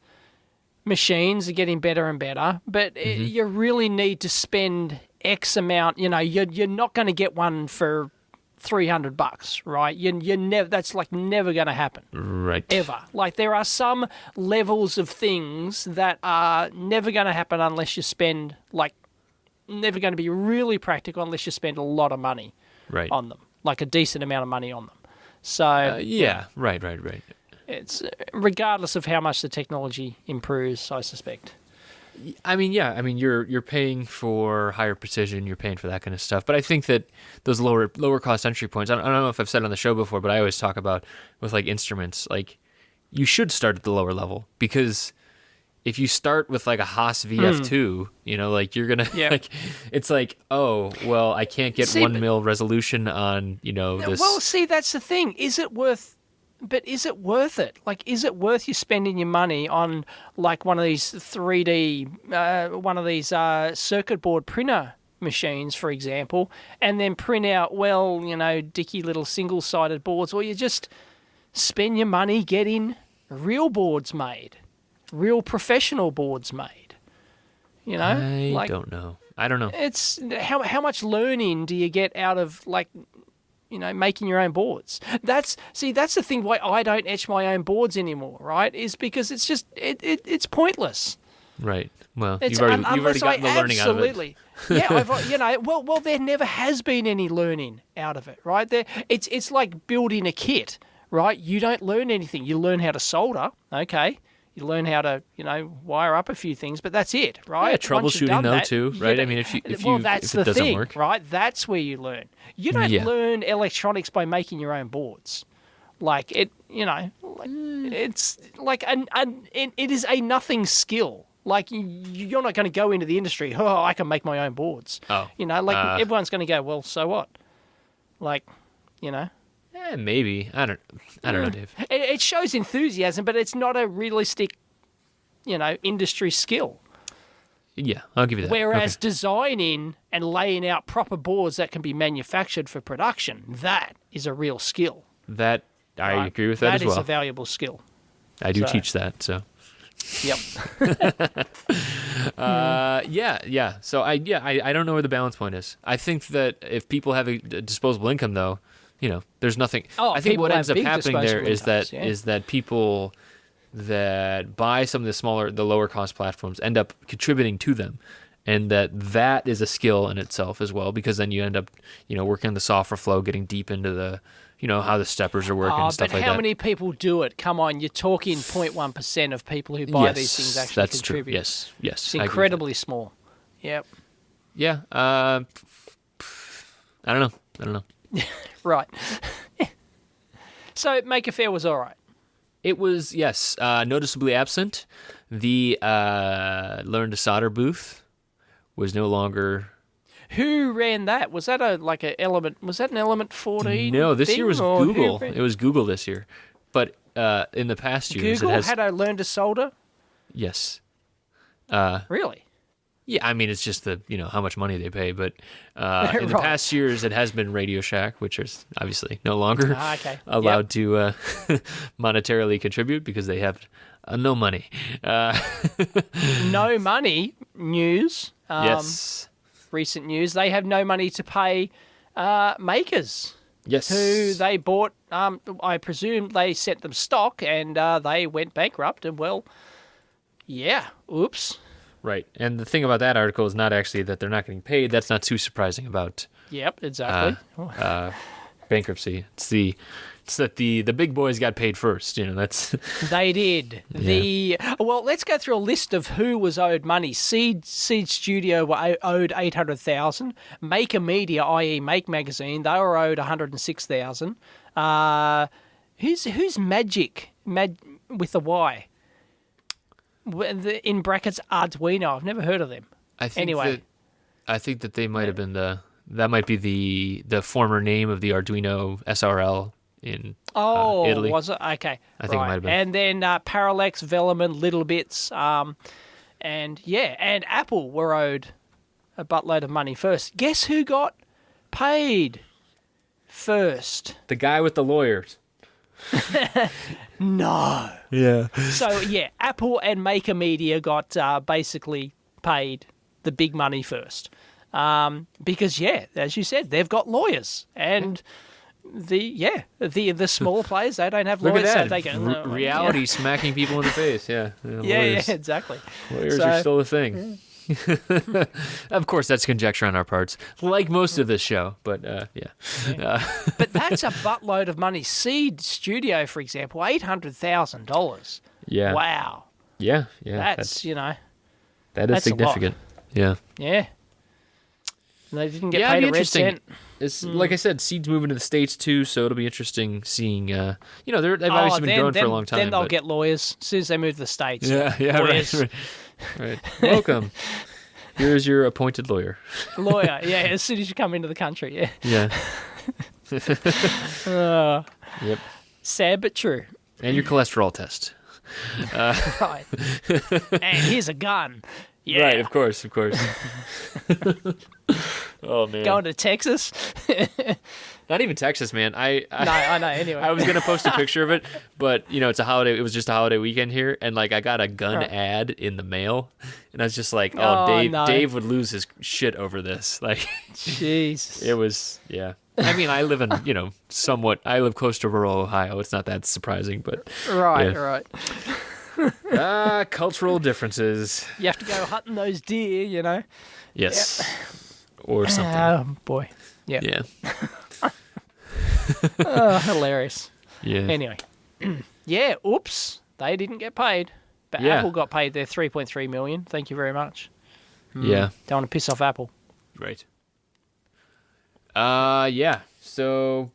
Speaker 2: machines are getting better and better, but you really need to spend X amount. You're not going to get one for $300, right? You never. That's like never going to happen.
Speaker 1: Right.
Speaker 2: Ever. Like there are some levels of things that are never going to happen unless you spend never going to be really practical unless you spend a lot of money on them, like a decent amount of money on them. So
Speaker 1: right.
Speaker 2: it's regardless of how much the technology improves, I suspect.
Speaker 1: I mean, you're paying for higher precision, you're paying for that kind of stuff. But I think that those lower cost entry points, I don't know if I've said it on the show before, but I always talk about with like instruments, like you should start at the lower level, because if you start with like a Haas VF2, like you're gonna like, it's like, oh well, I can't get 1 mil resolution on this.
Speaker 2: Well, see, that's the thing. Is it worth it? Like, is it worth you spending your money on like one of these 3D, one of these circuit board printer machines, for example, and then print out, dicky little single-sided boards, or you just spend your money getting real boards made, real professional boards made?
Speaker 1: I don't know.
Speaker 2: It's how much learning do you get out of making your own boards? That's the thing why I don't etch my own boards anymore, right? Is because it's just it's pointless.
Speaker 1: Right. Well, you've already gotten the learning out of it.
Speaker 2: Yeah, well, there never has been any learning out of it, right? It's like building a kit, right? You don't learn anything. You learn how to solder, okay? You learn how to, wire up a few things, but that's it, right?
Speaker 1: Yeah, troubleshooting though too, right? I mean, if it doesn't work,
Speaker 2: right? That's where you learn. You don't learn electronics by making your own boards. Like it, it's like it is a nothing skill. Like you're not going to go into the industry. Oh, I can make my own boards.
Speaker 1: Oh,
Speaker 2: everyone's going to go. Well, so what?
Speaker 1: Maybe. I don't know, Dave.
Speaker 2: It shows enthusiasm, but it's not a realistic, industry skill.
Speaker 1: Yeah, I'll give you that.
Speaker 2: Whereas designing and laying out proper boards that can be manufactured for production, that is a real skill.
Speaker 1: That I agree with that as well.
Speaker 2: That is a valuable skill.
Speaker 1: I do teach that, so.
Speaker 2: Yep.
Speaker 1: Yeah. So I don't know where the balance point is. I think that if people have a disposable income, though, there's nothing. I think what ends up happening there is that people that buy some of the lower cost platforms end up contributing to them, and that is a skill in itself as well, because then you end up working on the software flow, getting deep into the how the steppers are working and stuff like that.
Speaker 2: But how many people do it? Come on, you're talking 0.1% of people who buy these things actually contribute.
Speaker 1: True. Yes.
Speaker 2: It's incredibly small. Yep.
Speaker 1: Yeah. I don't know.
Speaker 2: Right. So Maker Faire was all right.
Speaker 1: It was, yes, noticeably absent. The Learn to Solder booth was no longer.
Speaker 2: Who ran that? Was that an Element? Was that an Element 14?
Speaker 1: No, this year was Google. It was Google this year, but in the past years,
Speaker 2: Google had a Learn to Solder.
Speaker 1: Yes.
Speaker 2: Really?
Speaker 1: Yeah, I mean, it's just the how much money they pay, but in the past years it has been Radio Shack, which is obviously no longer allowed to monetarily contribute because they have no money.
Speaker 2: No money news.
Speaker 1: Yes.
Speaker 2: Recent news. They have no money to pay makers.
Speaker 1: Yes.
Speaker 2: Who they bought. I presume they sent them stock and they went bankrupt. And oops.
Speaker 1: Right, and the thing about that article is not actually that they're not getting paid. That's not too surprising about.
Speaker 2: Yep, exactly.
Speaker 1: Bankruptcy. It's that the big boys got paid first. That's.
Speaker 2: They did.
Speaker 1: Yeah.
Speaker 2: Well, let's go through a list of who was owed money. Seed Studio were owed $800,000. Maker Media, i.e., Make Magazine, they were owed $106,000. Who's Magic? With a Y. In brackets, Arduino. I've never heard of them.
Speaker 1: I think that they might have been that might be the former name of the Arduino SRL in Italy.
Speaker 2: Was it? Okay.
Speaker 1: I think it might have been.
Speaker 2: And then Parallax, Velleman, Little Bits, and Apple were owed a buttload of money first. Guess who got paid first?
Speaker 1: The guy with the lawyers.
Speaker 2: No.
Speaker 1: Yeah.
Speaker 2: So, Apple and Maker Media got basically paid the big money first. Because, as you said, they've got lawyers. And the smaller players, they don't have
Speaker 1: Look
Speaker 2: lawyers,
Speaker 1: at that.
Speaker 2: so they can
Speaker 1: Reality smacking people in the face. Yeah.
Speaker 2: Yeah, exactly.
Speaker 1: Lawyers are still a thing. Of course, that's conjecture on our parts, like most of this show. But
Speaker 2: But that's a buttload of money. Seed Studio, for example, $800,000.
Speaker 1: Yeah.
Speaker 2: Wow.
Speaker 1: Yeah.
Speaker 2: That's
Speaker 1: that is
Speaker 2: that's
Speaker 1: significant. Yeah.
Speaker 2: Yeah. And they didn't get
Speaker 1: it'd
Speaker 2: paid
Speaker 1: be
Speaker 2: a red
Speaker 1: interesting.
Speaker 2: cent.
Speaker 1: It's like I said, Seed's moving to the States too, so it'll be interesting seeing. They've obviously been growing for a long time.
Speaker 2: Then they'll get lawyers as soon as they move to the States.
Speaker 1: Yeah,
Speaker 2: lawyers.
Speaker 1: Right. Welcome. Here's your appointed lawyer.
Speaker 2: Lawyer, yeah, as soon as you come into the country,
Speaker 1: Yeah. Yep.
Speaker 2: Sad but true.
Speaker 1: And your cholesterol test.
Speaker 2: Right. And here's a gun. Yeah.
Speaker 1: Right, of course. Oh, man.
Speaker 2: Going to Texas?
Speaker 1: Not even Texas, man.
Speaker 2: No, I know, anyway.
Speaker 1: I was going to post a picture of it, but, it's a holiday. It was just a holiday weekend here, and, I got a gun ad in the mail, and I was just like, Dave would lose his shit over this.
Speaker 2: Jesus.
Speaker 1: It was, yeah. I mean, I live in, I live close to rural Ohio. It's not that surprising, but.
Speaker 2: Right.
Speaker 1: Cultural differences.
Speaker 2: You have to go hunting those deer,
Speaker 1: Yes. Yep. Or something.
Speaker 2: Oh, boy. Yep.
Speaker 1: Yeah.
Speaker 2: Oh, hilarious.
Speaker 1: Yeah.
Speaker 2: Anyway. Yeah, oops. They didn't get paid. But Apple got paid their $3.3 million. Thank you very much.
Speaker 1: Yeah.
Speaker 2: Don't want to piss off Apple.
Speaker 1: Right. Yeah. So,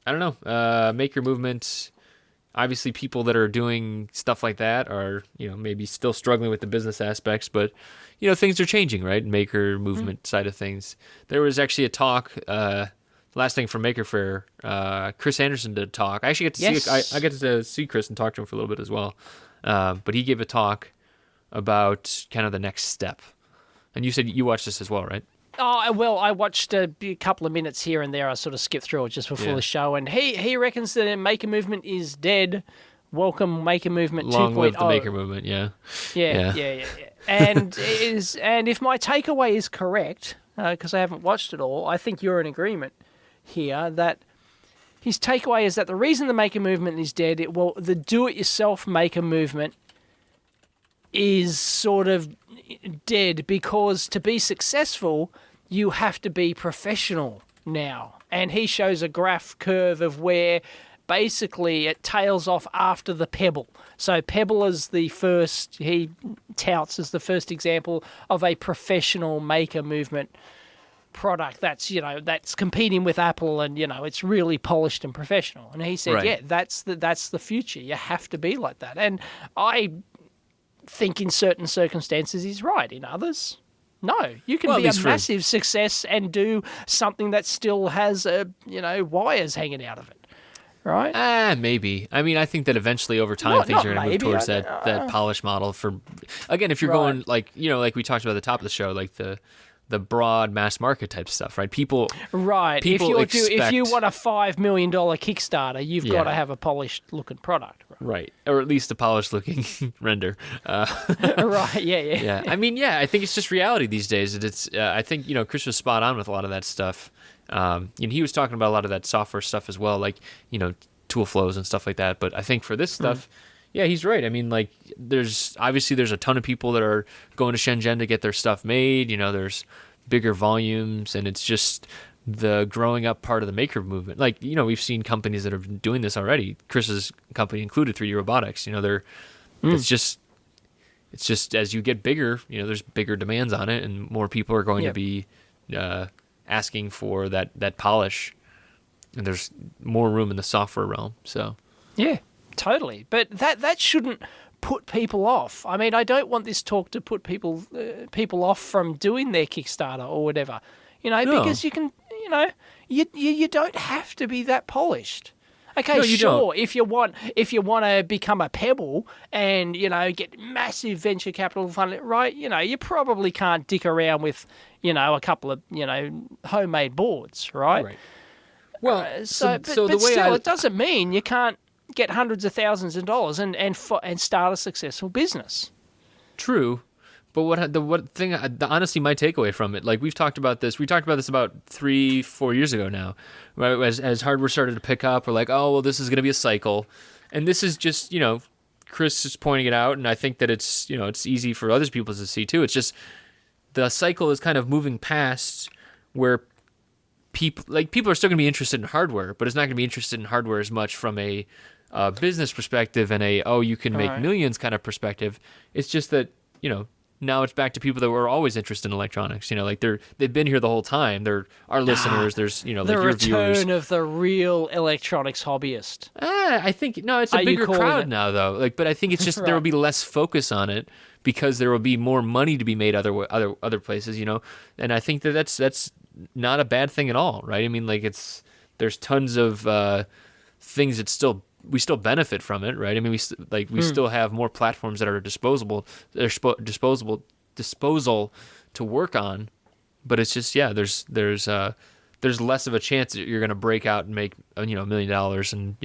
Speaker 1: I don't know. Maker movement. Obviously, people that are doing stuff like that are, maybe still struggling with the business aspects, but, things are changing, right? Maker movement side of things. There was actually a talk, last thing from Maker Faire, Chris Anderson did a talk. I actually get to I get to see Chris and talk to him for a little bit as well. But he gave a talk about kind of the next step. And you said you watched this as well, right?
Speaker 2: Oh, well, I watched a couple of minutes here and there. I sort of skipped through it just before the show. And he reckons that Maker Movement is dead. Welcome Maker Movement 2.0.
Speaker 1: Long live the Maker Movement, yeah.
Speaker 2: Yeah. And if my takeaway is correct, because I haven't watched it all, I think you're in agreement here that his takeaway is that the reason the Maker Movement is dead, the do-it-yourself Maker Movement is sort of dead because to be successful, you have to be professional now. And he shows a graph curve of where basically it tails off after the Pebble. So Pebble is the first, he touts as the first example of a professional Maker Movement product that's competing with Apple and, it's really polished and professional. And he said, that's the future. You have to be like that. And I think in certain circumstances he's right. In others, no. You can be a massive success and do something that still has wires hanging out of it, right?
Speaker 1: Maybe. I mean, I think that eventually over time things are going to move towards that polished model. For again, if you're going like we talked about at the top of the show, like the broad mass market type stuff, right? People
Speaker 2: if you want a $5 million Kickstarter, you've got to have a polished looking product,
Speaker 1: right? Or at least a polished looking render.
Speaker 2: Right? Yeah.
Speaker 1: I mean, I think it's just reality these days. It's I think Chris was spot on with a lot of that stuff. He was talking about a lot of that software stuff as well, like tool flows and stuff like that. But I think for this stuff. Yeah, he's right. I mean, there's a ton of people that are going to Shenzhen to get their stuff made. There's bigger volumes, and it's just the growing up part of the maker movement. We've seen companies that are doing this already. Chris's company included, 3D Robotics. It's just as you get bigger, there's bigger demands on it, and more people are going to be asking for that polish, and there's more room in the software realm. So
Speaker 2: yeah. Totally, but that shouldn't put people off. I mean, I don't want this talk to put people off from doing their Kickstarter or whatever, because you can, you don't have to be that polished. Okay, no, sure. Don't. If you want to become a Pebble and get massive venture capital funding, right? You probably can't dick around with a couple of homemade boards, right?
Speaker 1: Right. Well,
Speaker 2: but still, it doesn't mean you can't get hundreds of thousands of dollars and start a successful business.
Speaker 1: True, But what thing? Honestly, my takeaway from it, like we talked about this about 3-4 years ago now, right? As hardware started to pick up, we're like, oh well, this is going to be a cycle, and this is just Chris is pointing it out, and I think that it's it's easy for other people to see too. It's just the cycle is kind of moving past where people are still going to be interested in hardware, but it's not going to be interested in hardware as much from a business perspective and you can make millions kind of perspective. It's just that now it's back to people that were always interested in electronics. They've been here the whole time. They're our listeners. There's like your viewers.
Speaker 2: The return of the real electronics hobbyist.
Speaker 1: I think it's a bigger crowd now though. But I think it's just there will be less focus on it because there will be more money to be made other places. And I think that's not a bad thing at all, right? I mean, there's tons of things that we still benefit from it, right? I mean, we still have more platforms that are disposable to work on, but it's just there's less of a chance that you're going to break out and make $1 million and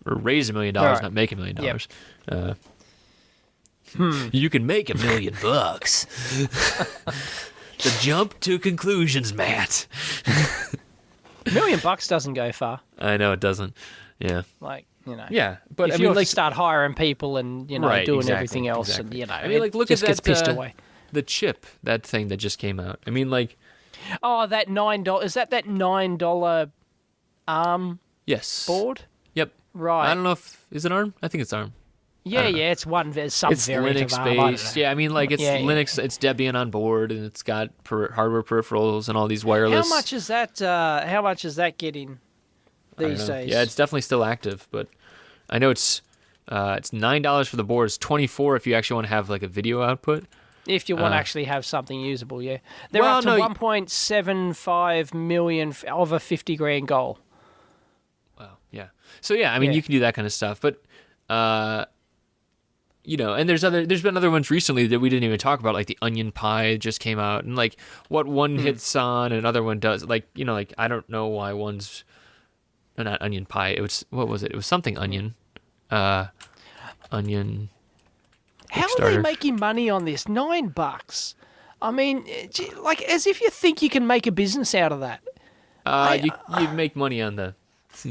Speaker 1: or raise $1 million, not make $1 million. Yep. You can make $1 million. The jump to conclusions, Matt.
Speaker 2: $1 million doesn't go far.
Speaker 1: I know it doesn't. Yeah.
Speaker 2: Yeah,
Speaker 1: but
Speaker 2: if you start hiring people and doing everything else, and
Speaker 1: I mean, look at that.
Speaker 2: Gets pissed away.
Speaker 1: The chip, that thing that just came out. I mean,
Speaker 2: that $9. Is that $9 ARM?
Speaker 1: Yes.
Speaker 2: Board.
Speaker 1: Yep.
Speaker 2: Right.
Speaker 1: I don't know is it ARM? I think it's ARM.
Speaker 2: Yeah, it's some
Speaker 1: it's
Speaker 2: variant
Speaker 1: Linux
Speaker 2: of ARM.
Speaker 1: based. Yeah, I mean, it's Linux. It's Debian on board, and it's got hardware peripherals and all these wireless.
Speaker 2: How much is that? How much is that getting these days?
Speaker 1: Yeah, it's definitely still active, but I know it's $9 for the board. It's $24 if you actually want to have a video output.
Speaker 2: If you want to actually have something usable, yeah. They're up to 1.75 million of a $50,000 goal.
Speaker 1: Wow. Yeah. So yeah, I mean, you can do that kind of stuff, but. And there's been other ones recently that we didn't even talk about, like the Onion Pie just came out, and what one hits on and another one does. I don't know why one's not Onion Pie. It was what was it? It was something Onion. Onion.
Speaker 2: How are they making money on this? $9. I mean, as if you think you can make a business out of that.
Speaker 1: You make money on the.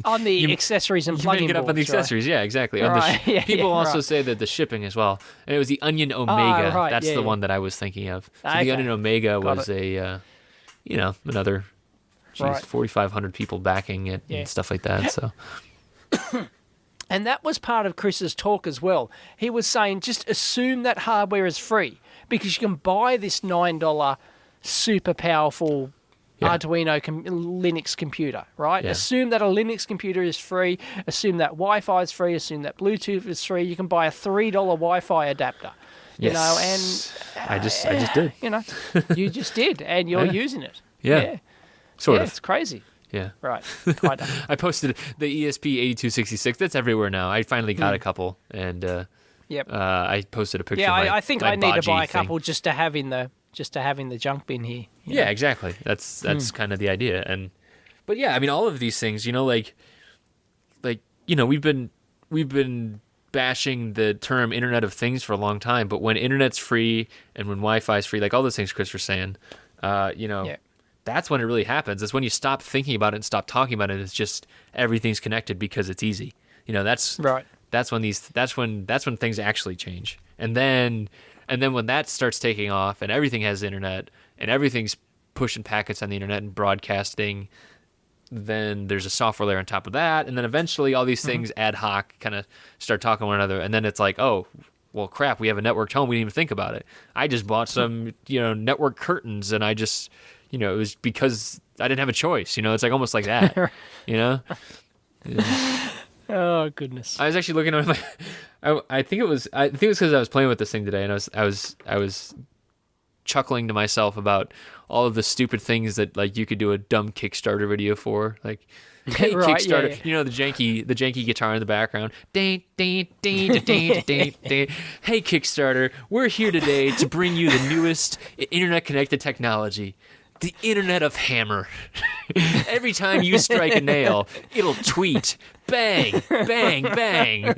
Speaker 2: On the accessories and plug-in boards.
Speaker 1: You make it up on the accessories, yeah, exactly. People also say that the shipping as well. And it was the Onion Omega. That's the one that I was thinking of. So the Onion Omega was another 4,500 people backing it and stuff like that. So,
Speaker 2: and that was part of Chris's talk as well. He was saying just assume that hardware is free because you can buy this $9 super powerful Arduino Linux computer, right? Yeah. Assume that a Linux computer is free. Assume that Wi-Fi is free. Assume that Bluetooth is free. You can buy a $3 Wi-Fi adapter.
Speaker 1: Yes. And I just did.
Speaker 2: You just did, and you're using it.
Speaker 1: Yeah. Sort of.
Speaker 2: It's crazy.
Speaker 1: Yeah.
Speaker 2: Right. Kind of.
Speaker 1: I posted the ESP8266. That's everywhere now. I finally got a couple, and I posted a picture.
Speaker 2: Yeah,
Speaker 1: of
Speaker 2: I think I need to buy a couple
Speaker 1: thing.
Speaker 2: just to have in the junk bin here.
Speaker 1: Yeah, exactly. That's kind of the idea. But yeah, I mean, all of these things, we've been bashing the term Internet of Things for a long time. But when internet's free and when Wi-Fi is free, like all those things Chris was saying, that's when it really happens. It's when you stop thinking about it and stop talking about it. It's just everything's connected because it's easy. That's right. That's when things actually change. And then when that starts taking off and everything has internet and everything's pushing packets on the internet and broadcasting, then there's a software layer on top of that. And then eventually all these things ad hoc kind of start talking to one another. And then it's like, oh, well, crap, we have a networked home. We didn't even think about it. I just bought some, network curtains and I just, it was because I didn't have a choice. It's like almost like that, Yeah.
Speaker 2: Oh goodness!
Speaker 1: I was actually looking at I think it was because I was playing with this thing today, and I was chuckling to myself about all of the stupid things that you could do a dumb Kickstarter video for, like. Hey, right, Kickstarter, the janky guitar in the background. Hey Kickstarter, we're here today to bring you the newest internet connected technology. The Internet of Hammer. Every time you strike a nail, it'll tweet, bang, bang, bang.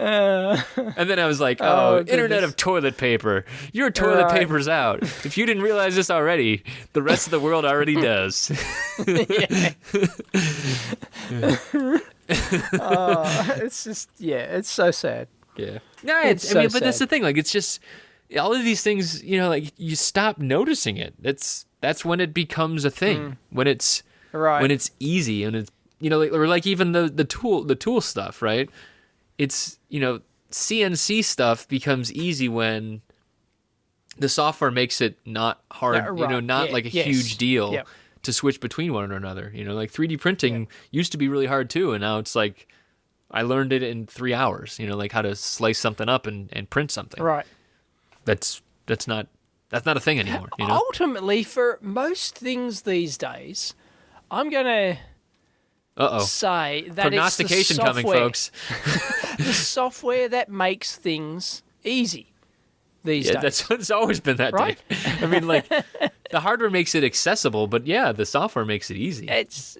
Speaker 1: And then I was like,
Speaker 2: Oh,
Speaker 1: Internet
Speaker 2: goodness.
Speaker 1: of toilet paper. Your toilet
Speaker 2: Right.
Speaker 1: paper's out. If you didn't realize this already, the rest of the world already does.
Speaker 2: It's just, it's so sad.
Speaker 1: Yeah. No,
Speaker 2: It's
Speaker 1: I mean,
Speaker 2: so
Speaker 1: but that's
Speaker 2: sad.
Speaker 1: the thing. Like, it's just all of these things. Like you stop noticing it. That's when it becomes a thing. When it's
Speaker 2: Right.
Speaker 1: when it's easy and it's or like even the tool stuff, right? It's CNC stuff becomes easy when the software makes it not hard.
Speaker 2: Yeah, right.
Speaker 1: Not
Speaker 2: Yeah,
Speaker 1: like a
Speaker 2: yes.
Speaker 1: huge deal.
Speaker 2: Yep.
Speaker 1: To switch between one another. Like 3D printing used to be really hard too, and now it's like I learned it in 3 hours, like how to slice something up and print something.
Speaker 2: Right.
Speaker 1: That's not a thing anymore,
Speaker 2: Ultimately, for most things these days, I'm going to
Speaker 1: Uh-oh.
Speaker 2: say that
Speaker 1: Prognostication
Speaker 2: it's the
Speaker 1: coming,
Speaker 2: software,
Speaker 1: folks.
Speaker 2: the software that makes things easy these days.
Speaker 1: It's always been that,
Speaker 2: Right?
Speaker 1: Dave. I mean, like, the hardware makes it accessible, but yeah, the software makes it easy.
Speaker 2: It's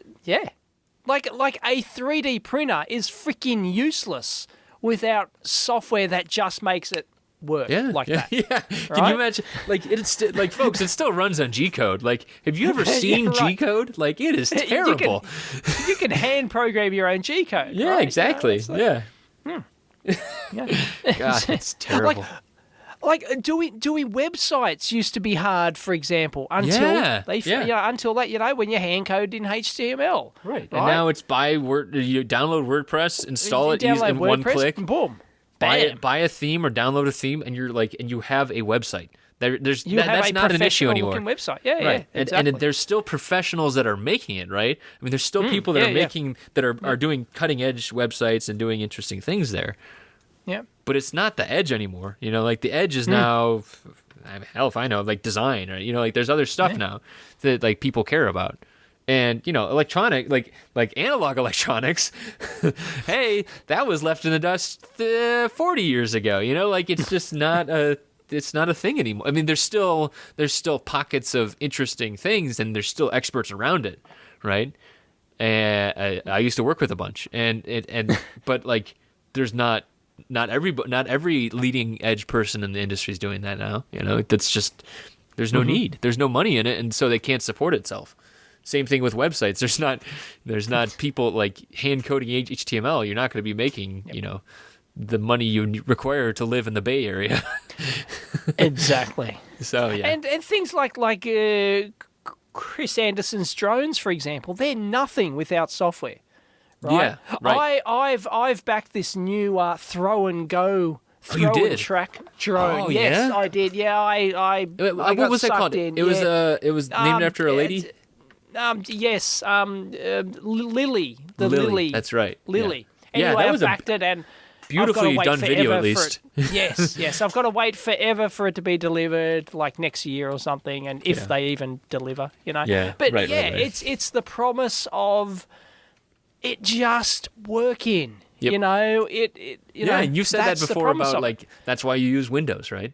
Speaker 2: like a 3D printer is freaking useless without software that just makes it work like that.
Speaker 1: Yeah. Can
Speaker 2: Right?
Speaker 1: you imagine? Like, folks, it still runs on G code. Like, have you ever seen
Speaker 2: right.
Speaker 1: G code? Like, it is terrible.
Speaker 2: You can hand program your own G code.
Speaker 1: Yeah,
Speaker 2: right?
Speaker 1: exactly.
Speaker 2: It's like,
Speaker 1: Yeah. God, it's terrible.
Speaker 2: Like doing websites used to be hard, for example, until until that when you hand coded in HTML.
Speaker 1: Right. And now it's buy Word. You download WordPress, install
Speaker 2: You
Speaker 1: it
Speaker 2: download
Speaker 1: in one
Speaker 2: WordPress,
Speaker 1: click.
Speaker 2: Boom.
Speaker 1: Buy
Speaker 2: Bam.
Speaker 1: a theme or download a theme, and you have a website. That's
Speaker 2: have
Speaker 1: not
Speaker 2: a
Speaker 1: an issue anymore.
Speaker 2: professional-looking website. Yeah,
Speaker 1: Right.
Speaker 2: yeah, exactly.
Speaker 1: And there's still professionals that are making it, right? I mean, there's still people that are making that are doing cutting edge websites and doing interesting things there.
Speaker 2: Yeah.
Speaker 1: But it's not the edge anymore. Like the edge is now, hell if I know, like design, or like there's other stuff now that like people care about. And electronic, like analog electronics, hey, that was left in the dust 40 years ago. Like it's just not a thing anymore. I mean, there's still pockets of interesting things, and there's still experts around it, right? And I used to work with a bunch, but like there's not every leading edge person in the industry is doing that now. That's just there's no need. There's no money in it, and so they can't support itself. Same thing with websites. There's not people like hand coding HTML. You're not going to be making the money you require to live in the Bay Area.
Speaker 2: Exactly.
Speaker 1: So yeah,
Speaker 2: And things like Chris Anderson's drones, for example, they're nothing without software. Right?
Speaker 1: Yeah, right.
Speaker 2: I've backed this new throw and
Speaker 1: did?
Speaker 2: track drone.
Speaker 1: Oh,
Speaker 2: yes,
Speaker 1: yeah?
Speaker 2: I did. Yeah, I
Speaker 1: what
Speaker 2: got
Speaker 1: was that
Speaker 2: sucked
Speaker 1: called?
Speaker 2: in.
Speaker 1: It was named after a lady.
Speaker 2: Yes, Lily.
Speaker 1: Lily. That's right.
Speaker 2: Lily.
Speaker 1: Yeah,
Speaker 2: Anyway,
Speaker 1: that was
Speaker 2: I backed it, and
Speaker 1: beautifully
Speaker 2: I've got to
Speaker 1: done
Speaker 2: wait
Speaker 1: video,
Speaker 2: forever
Speaker 1: at least.
Speaker 2: Yes. I've got to wait forever for it to be delivered, like next year or something, and if they even deliver,
Speaker 1: Yeah,
Speaker 2: But
Speaker 1: right.
Speaker 2: it's the promise of it just working.
Speaker 1: Yep.
Speaker 2: And
Speaker 1: you've said that
Speaker 2: that's the
Speaker 1: before
Speaker 2: promise
Speaker 1: about
Speaker 2: of it.
Speaker 1: like that's why you use Windows, right?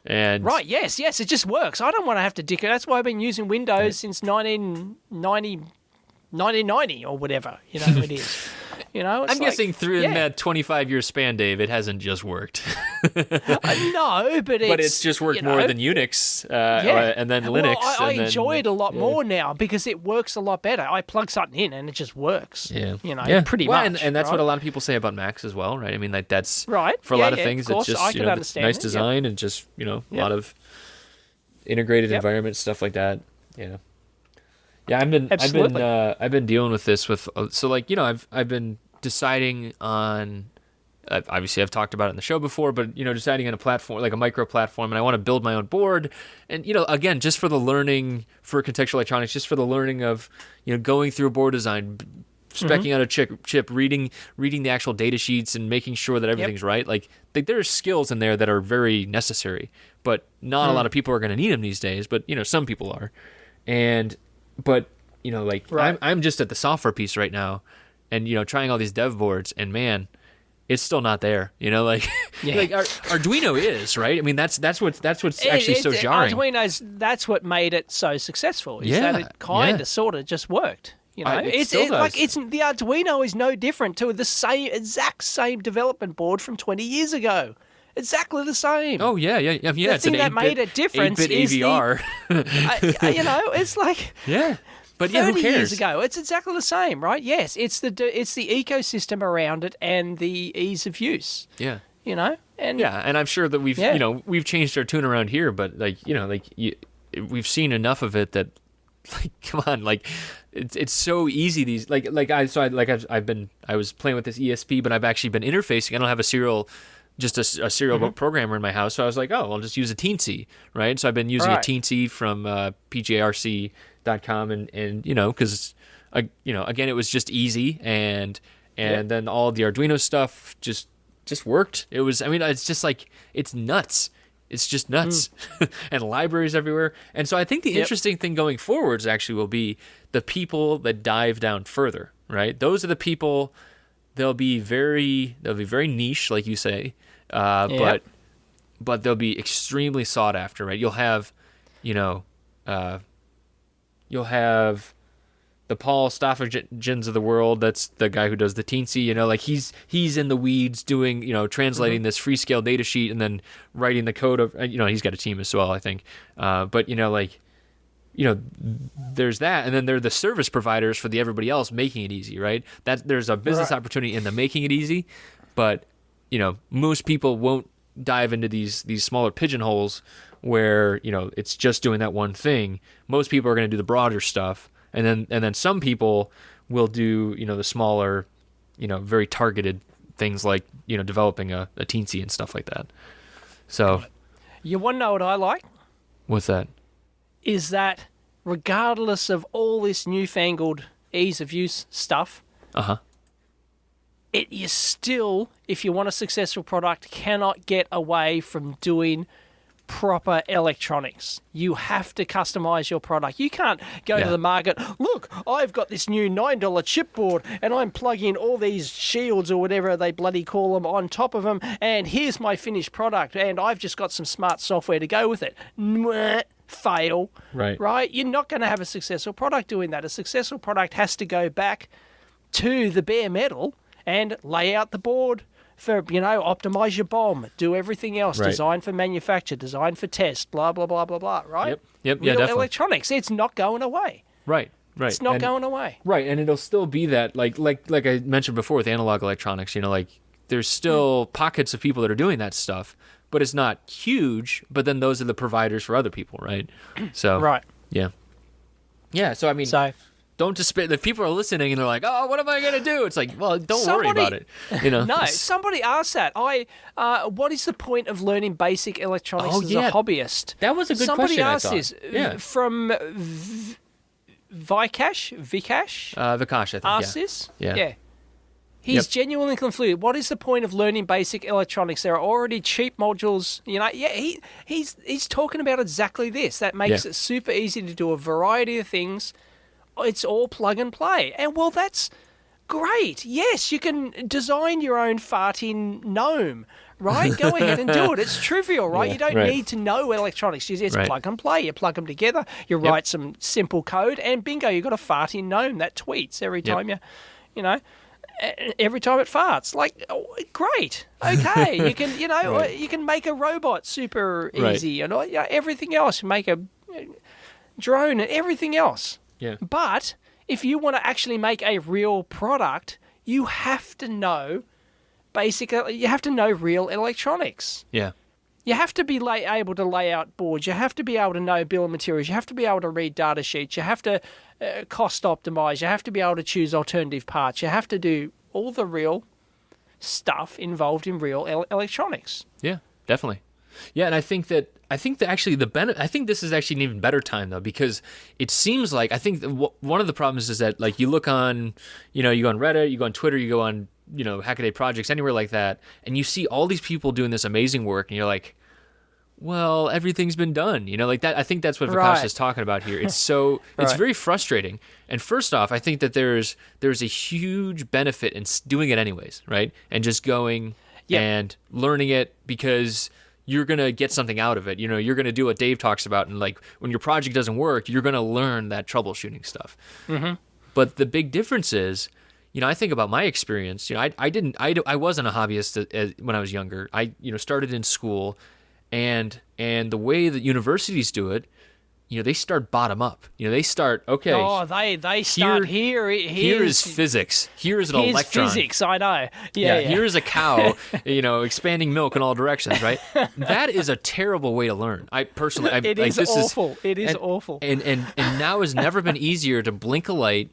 Speaker 1: And
Speaker 2: Right, yes, it just works. I don't want to have to dick it. That's why I've been using Windows since 1990 or whatever, it is. It's
Speaker 1: I'm guessing through
Speaker 2: yeah.
Speaker 1: that 25-year span, Dave, it hasn't just worked.
Speaker 2: No, but
Speaker 1: It's just worked more than Unix and then Linux.
Speaker 2: Well, I
Speaker 1: and then,
Speaker 2: enjoy it a lot more now because it works a lot better. I plug something in and it just works.
Speaker 1: Yeah.
Speaker 2: Pretty
Speaker 1: well,
Speaker 2: much.
Speaker 1: And that's
Speaker 2: right?
Speaker 1: what a lot of people say about Macs as well, right? I mean, like that's
Speaker 2: Right.
Speaker 1: for a
Speaker 2: Yeah,
Speaker 1: lot of
Speaker 2: yeah,
Speaker 1: things.
Speaker 2: of course,
Speaker 1: It's
Speaker 2: I
Speaker 1: just
Speaker 2: can understand
Speaker 1: nice
Speaker 2: it,
Speaker 1: design and just a lot of integrated environment stuff like that. Yeah. Yeah,
Speaker 2: Absolutely.
Speaker 1: I've been dealing with this I've been deciding on. Obviously, I've talked about it in the show before, but deciding on a platform like a micro platform, and I want to build my own board, and again, just for the learning for contextual electronics, just for the learning of going through board design, specking out a chip, reading the actual data sheets, and making sure that everything's right. Like there are skills in there that are very necessary, but not a lot of people are going to need them these days. But some people are,
Speaker 2: Right.
Speaker 1: I'm just at the software piece right now, and trying all these dev boards, and man, it's still not there. Like Arduino is right. I mean, that's what's actually so jarring.
Speaker 2: Arduino's that's what made it so successful. Is that it kind of sort of just worked. You know,
Speaker 1: It still does.
Speaker 2: like the Arduino is no different to the exact same development board from 20 years ago. Exactly the same.
Speaker 1: Oh yeah.
Speaker 2: The thing that made a difference
Speaker 1: 8-bit
Speaker 2: is
Speaker 1: AVR.
Speaker 2: you know, it's like
Speaker 1: Yeah. But
Speaker 2: 30
Speaker 1: who cares?
Speaker 2: years ago. It's exactly the same, right? Yes, it's the ecosystem around it and the ease of use.
Speaker 1: Yeah.
Speaker 2: You know, and
Speaker 1: And I'm sure that we've changed our tune around here, but we've seen enough of it that, like, come on, like, it's so easy. These I was playing with this ESP, but I've actually been interfacing. I don't have a serial programmer in my house, so I was like, oh, I'll just use a Teensy, right? So I've been using a Teensy from PJRC.com, and because again, it was just easy, and then all the Arduino stuff just worked. It was, it's just like, it's nuts. It's just nuts. And libraries everywhere. And so I think the interesting thing going forwards actually will be the people that dive down further, right? Those are the people, they'll be very niche, like you say, but they'll be extremely sought after, right? You'll have the Paul Staffagens of the world. That's the guy who does the Teensy. Like he's in the weeds doing, translating this Freescale data sheet and then writing the code of. He's got a team as well, I think. But there's that, and then there are the service providers for the everybody else making it easy, right? That there's a business opportunity in the making it easy, but most people won't dive into these smaller pigeonholes where it's just doing that one thing. Most people are going to do the broader stuff. And then some people will do, the smaller, very targeted things like, developing a Teensy and stuff like that. So,
Speaker 2: you want to know what I like?
Speaker 1: What's that?
Speaker 2: Is that regardless of all this newfangled ease of use stuff, it is still, if you want a successful product, cannot get away from doing proper electronics. You have to customize your product. You can't go to the market, look, I've got this new $9 chipboard and I'm plugging all these shields or whatever they bloody call them on top of them, and here's my finished product and I've just got some smart software to go with it. Fail. Right? You're not going to have a successful product doing that. A successful product has to go back to the bare metal and lay out the board for, optimize your BOM, do everything else, design for manufacture, design for test, blah, blah, blah, blah, blah, right?
Speaker 1: Yep,
Speaker 2: Real
Speaker 1: definitely.
Speaker 2: Electronics, it's not going away.
Speaker 1: Right.
Speaker 2: It's not going away.
Speaker 1: Right, and it'll still be that, like I mentioned before with analog electronics, there's still pockets of people that are doing that stuff, but it's not huge, but then those are the providers for other people, right? So, yeah, so don't despair. The people are listening and they're like, "Oh, what am I going to do?" It's like, well, don't worry about it.
Speaker 2: No, somebody asked that. What is the point of learning basic electronics as a hobbyist?
Speaker 1: That was a good
Speaker 2: somebody
Speaker 1: question.
Speaker 2: Somebody asked this from Vikash.
Speaker 1: Vikash, I think.
Speaker 2: Asked this.
Speaker 1: Yeah.
Speaker 2: He's genuinely confused. What is the point of learning basic electronics? There are already cheap modules. He's talking about exactly this. That makes it super easy to do a variety of things. It's all plug and play. And, well, that's great. Yes, you can design your own farting gnome, right? Go ahead and do it. It's trivial, right? You don't need to know electronics. It's plug and play. You plug them together. You write some simple code, and bingo, you've got a farting gnome that tweets every time every time it farts. Like, great. Okay, you can, you can make a robot super easy, and everything else. Make a drone and everything else.
Speaker 1: Yeah.
Speaker 2: But if you want to actually make a real product, you have to know real electronics.
Speaker 1: Yeah.
Speaker 2: You have to be able to lay out boards. You have to be able to know bill of materials. You have to be able to read data sheets. You have to cost optimize. You have to be able to choose alternative parts. You have to do all the real stuff involved in real electronics.
Speaker 1: Yeah, definitely. Yeah, and I think this is actually an even better time though, because it seems like, I think one of the problems is that, like, you look on, you go on Reddit, you go on Twitter, you go on, Hackaday projects, anywhere like that, and you see all these people doing this amazing work, and you're like, well, everything's been done, like that. I think that's what Vikash is talking about here. It's so it's very frustrating. And first off, I think that there's a huge benefit in doing it anyways, right? And just going and learning it, because you're going to get something out of it. You're going to do what Dave talks about, and, like, when your project doesn't work, you're going to learn that troubleshooting stuff. Mm-hmm. But the big difference is, I think about my experience. I wasn't a hobbyist when I was younger. I started in school, and the way that universities do it, they start bottom up. They start, okay.
Speaker 2: Oh, they start here.
Speaker 1: Here is physics. Here is an
Speaker 2: here's
Speaker 1: electron.
Speaker 2: Physics, I know. Yeah.
Speaker 1: Here is a cow, expanding milk in all directions, right? That is a terrible way to learn. I personally,
Speaker 2: it is awful. It is awful.
Speaker 1: And now has never been easier to blink a light,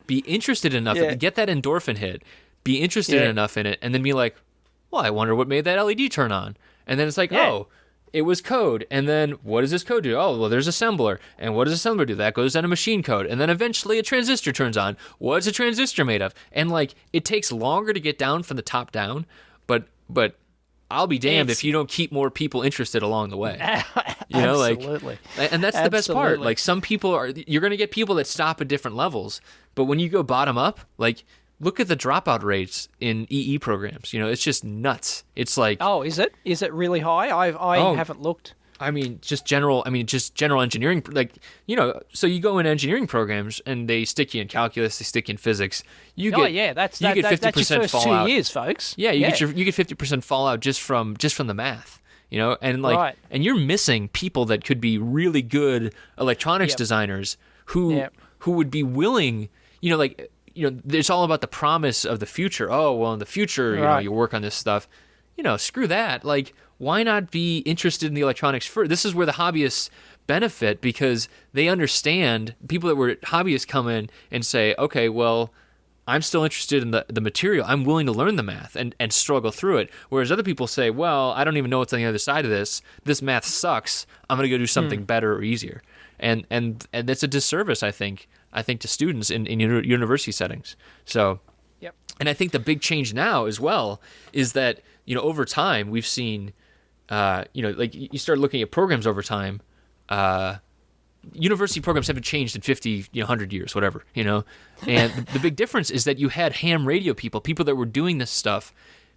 Speaker 1: be interested enough, get that endorphin hit, be interested enough in it, and then be like, well, I wonder what made that LED turn on. And then it's like, oh, it was code. And then what does this code do? Oh, well, there's assembler. And what does assembler do? That goes down to machine code. And then eventually a transistor turns on. What's a transistor made of? And it takes longer to get down from the top down, but I'll be damned if you don't keep more people interested along the way.
Speaker 2: Absolutely.
Speaker 1: And that's the best part. Some people you're going to get people that stop at different levels, but when you go bottom up, look at the dropout rates in EE programs. It's just nuts. It's like,
Speaker 2: oh, is it? Is it really high? I haven't looked.
Speaker 1: Just general engineering. So you go in engineering programs and they stick you in calculus, they stick you in physics. You get
Speaker 2: that's
Speaker 1: 50%
Speaker 2: that's your first
Speaker 1: fallout.
Speaker 2: 2 years, folks.
Speaker 1: Yeah, you get 50% fallout just from the math. And you're missing people that could be really good electronics designers who would be willing. It's all about the promise of the future. Oh, well, in the future, you work on this stuff. Screw that. Why not be interested in the electronics first? This is where the hobbyists benefit because they understand. People that were hobbyists come in and say, okay, well, I'm still interested in the material. I'm willing to learn the math and struggle through it. Whereas other people say, well, I don't even know what's on the other side of this. This math sucks. I'm going to go do something better or easier. And that's a disservice, I think to students in university settings. So, and I think the big change now as well is that, over time we've seen, you start looking at programs over time, university programs haven't changed in 50, 100 years, whatever, and the big difference is that you had ham radio people that were doing this stuff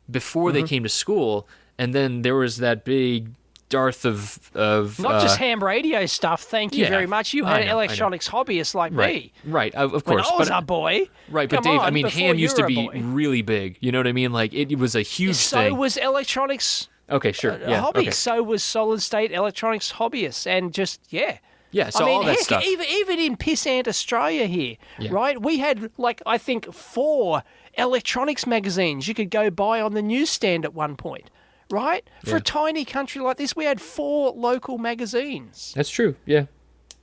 Speaker 1: before they came to school. And then there was that big dearth of
Speaker 2: not just ham radio stuff. Thank you very much. You had electronics hobbyists like me,
Speaker 1: right? Of course,
Speaker 2: when I was a boy,
Speaker 1: right? But Dave, ham used to be really big. You know what I mean? It was a huge thing.
Speaker 2: So was electronics.
Speaker 1: Okay, sure.
Speaker 2: Hobbyists.
Speaker 1: Okay.
Speaker 2: So was solid state electronics hobbyists, and just
Speaker 1: So all that stuff.
Speaker 2: Even in pissant Australia here, right? We had I think 4 electronics magazines you could go buy on the newsstand at one point. Right? For a tiny country like this, we had 4 local magazines.
Speaker 1: That's true. Yeah.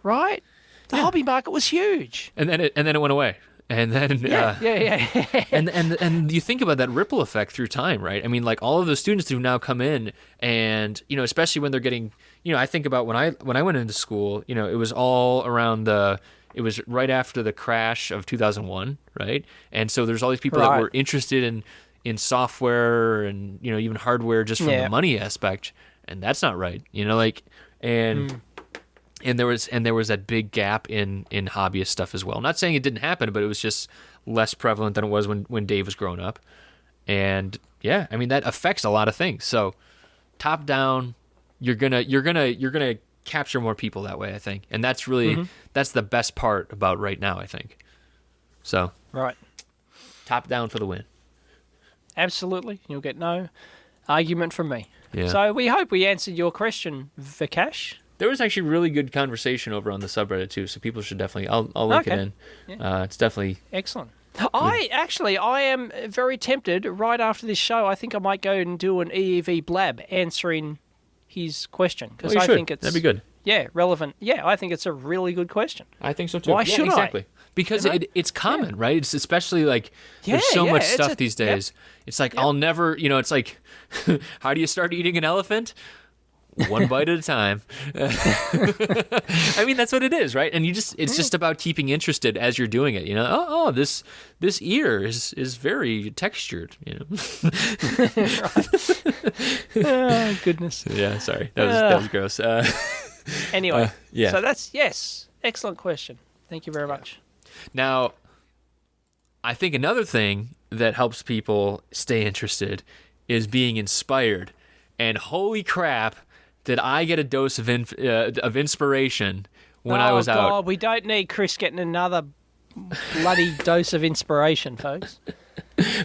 Speaker 2: Right? The hobby market was huge.
Speaker 1: And then it went away. And then and you think about that ripple effect through time, right? All of those students who now come in and, especially when they're getting, I think about when I went into school, it was all around it was right after the crash of 2001, right? And so there's all these people that were interested in software and even hardware just from the money aspect, and that's not right. And there was that big gap in hobbyist stuff as well. Not saying it didn't happen, but it was just less prevalent than it was when Dave was growing up. And that affects a lot of things. So top down, you're gonna capture more people that way, I think, and that's really that's the best part about right now, I think. So top down for the win.
Speaker 2: Absolutely. You'll get no argument from me.
Speaker 1: Yeah.
Speaker 2: So we hope we answered your question, Vikash.
Speaker 1: There was actually really good conversation over on the subreddit too, so people should definitely. I'll link it in. Yeah. It's definitely
Speaker 2: excellent. I am very tempted. Right after this show, I think I might go and do an EEV blab answering his question because I think it's
Speaker 1: that'd be good.
Speaker 2: Yeah, relevant. Yeah, I think it's a really good question.
Speaker 1: I think so too.
Speaker 2: Why should
Speaker 1: exactly. Because it's common, right? It's especially there's so much stuff these days. It's I'll never, it's how do you start eating an elephant? One bite at a time. That's what it is, right? And it's just about keeping interested as you're doing it. This ear is very textured.
Speaker 2: Oh, goodness.
Speaker 1: Yeah, sorry, that was gross.
Speaker 2: Anyway, so that's excellent question. Thank you very much.
Speaker 1: Now, I think another thing that helps people stay interested is being inspired. And holy crap, did I get a dose of inspiration when I was out.
Speaker 2: Oh, God, we don't need Chris getting another bloody dose of inspiration, folks.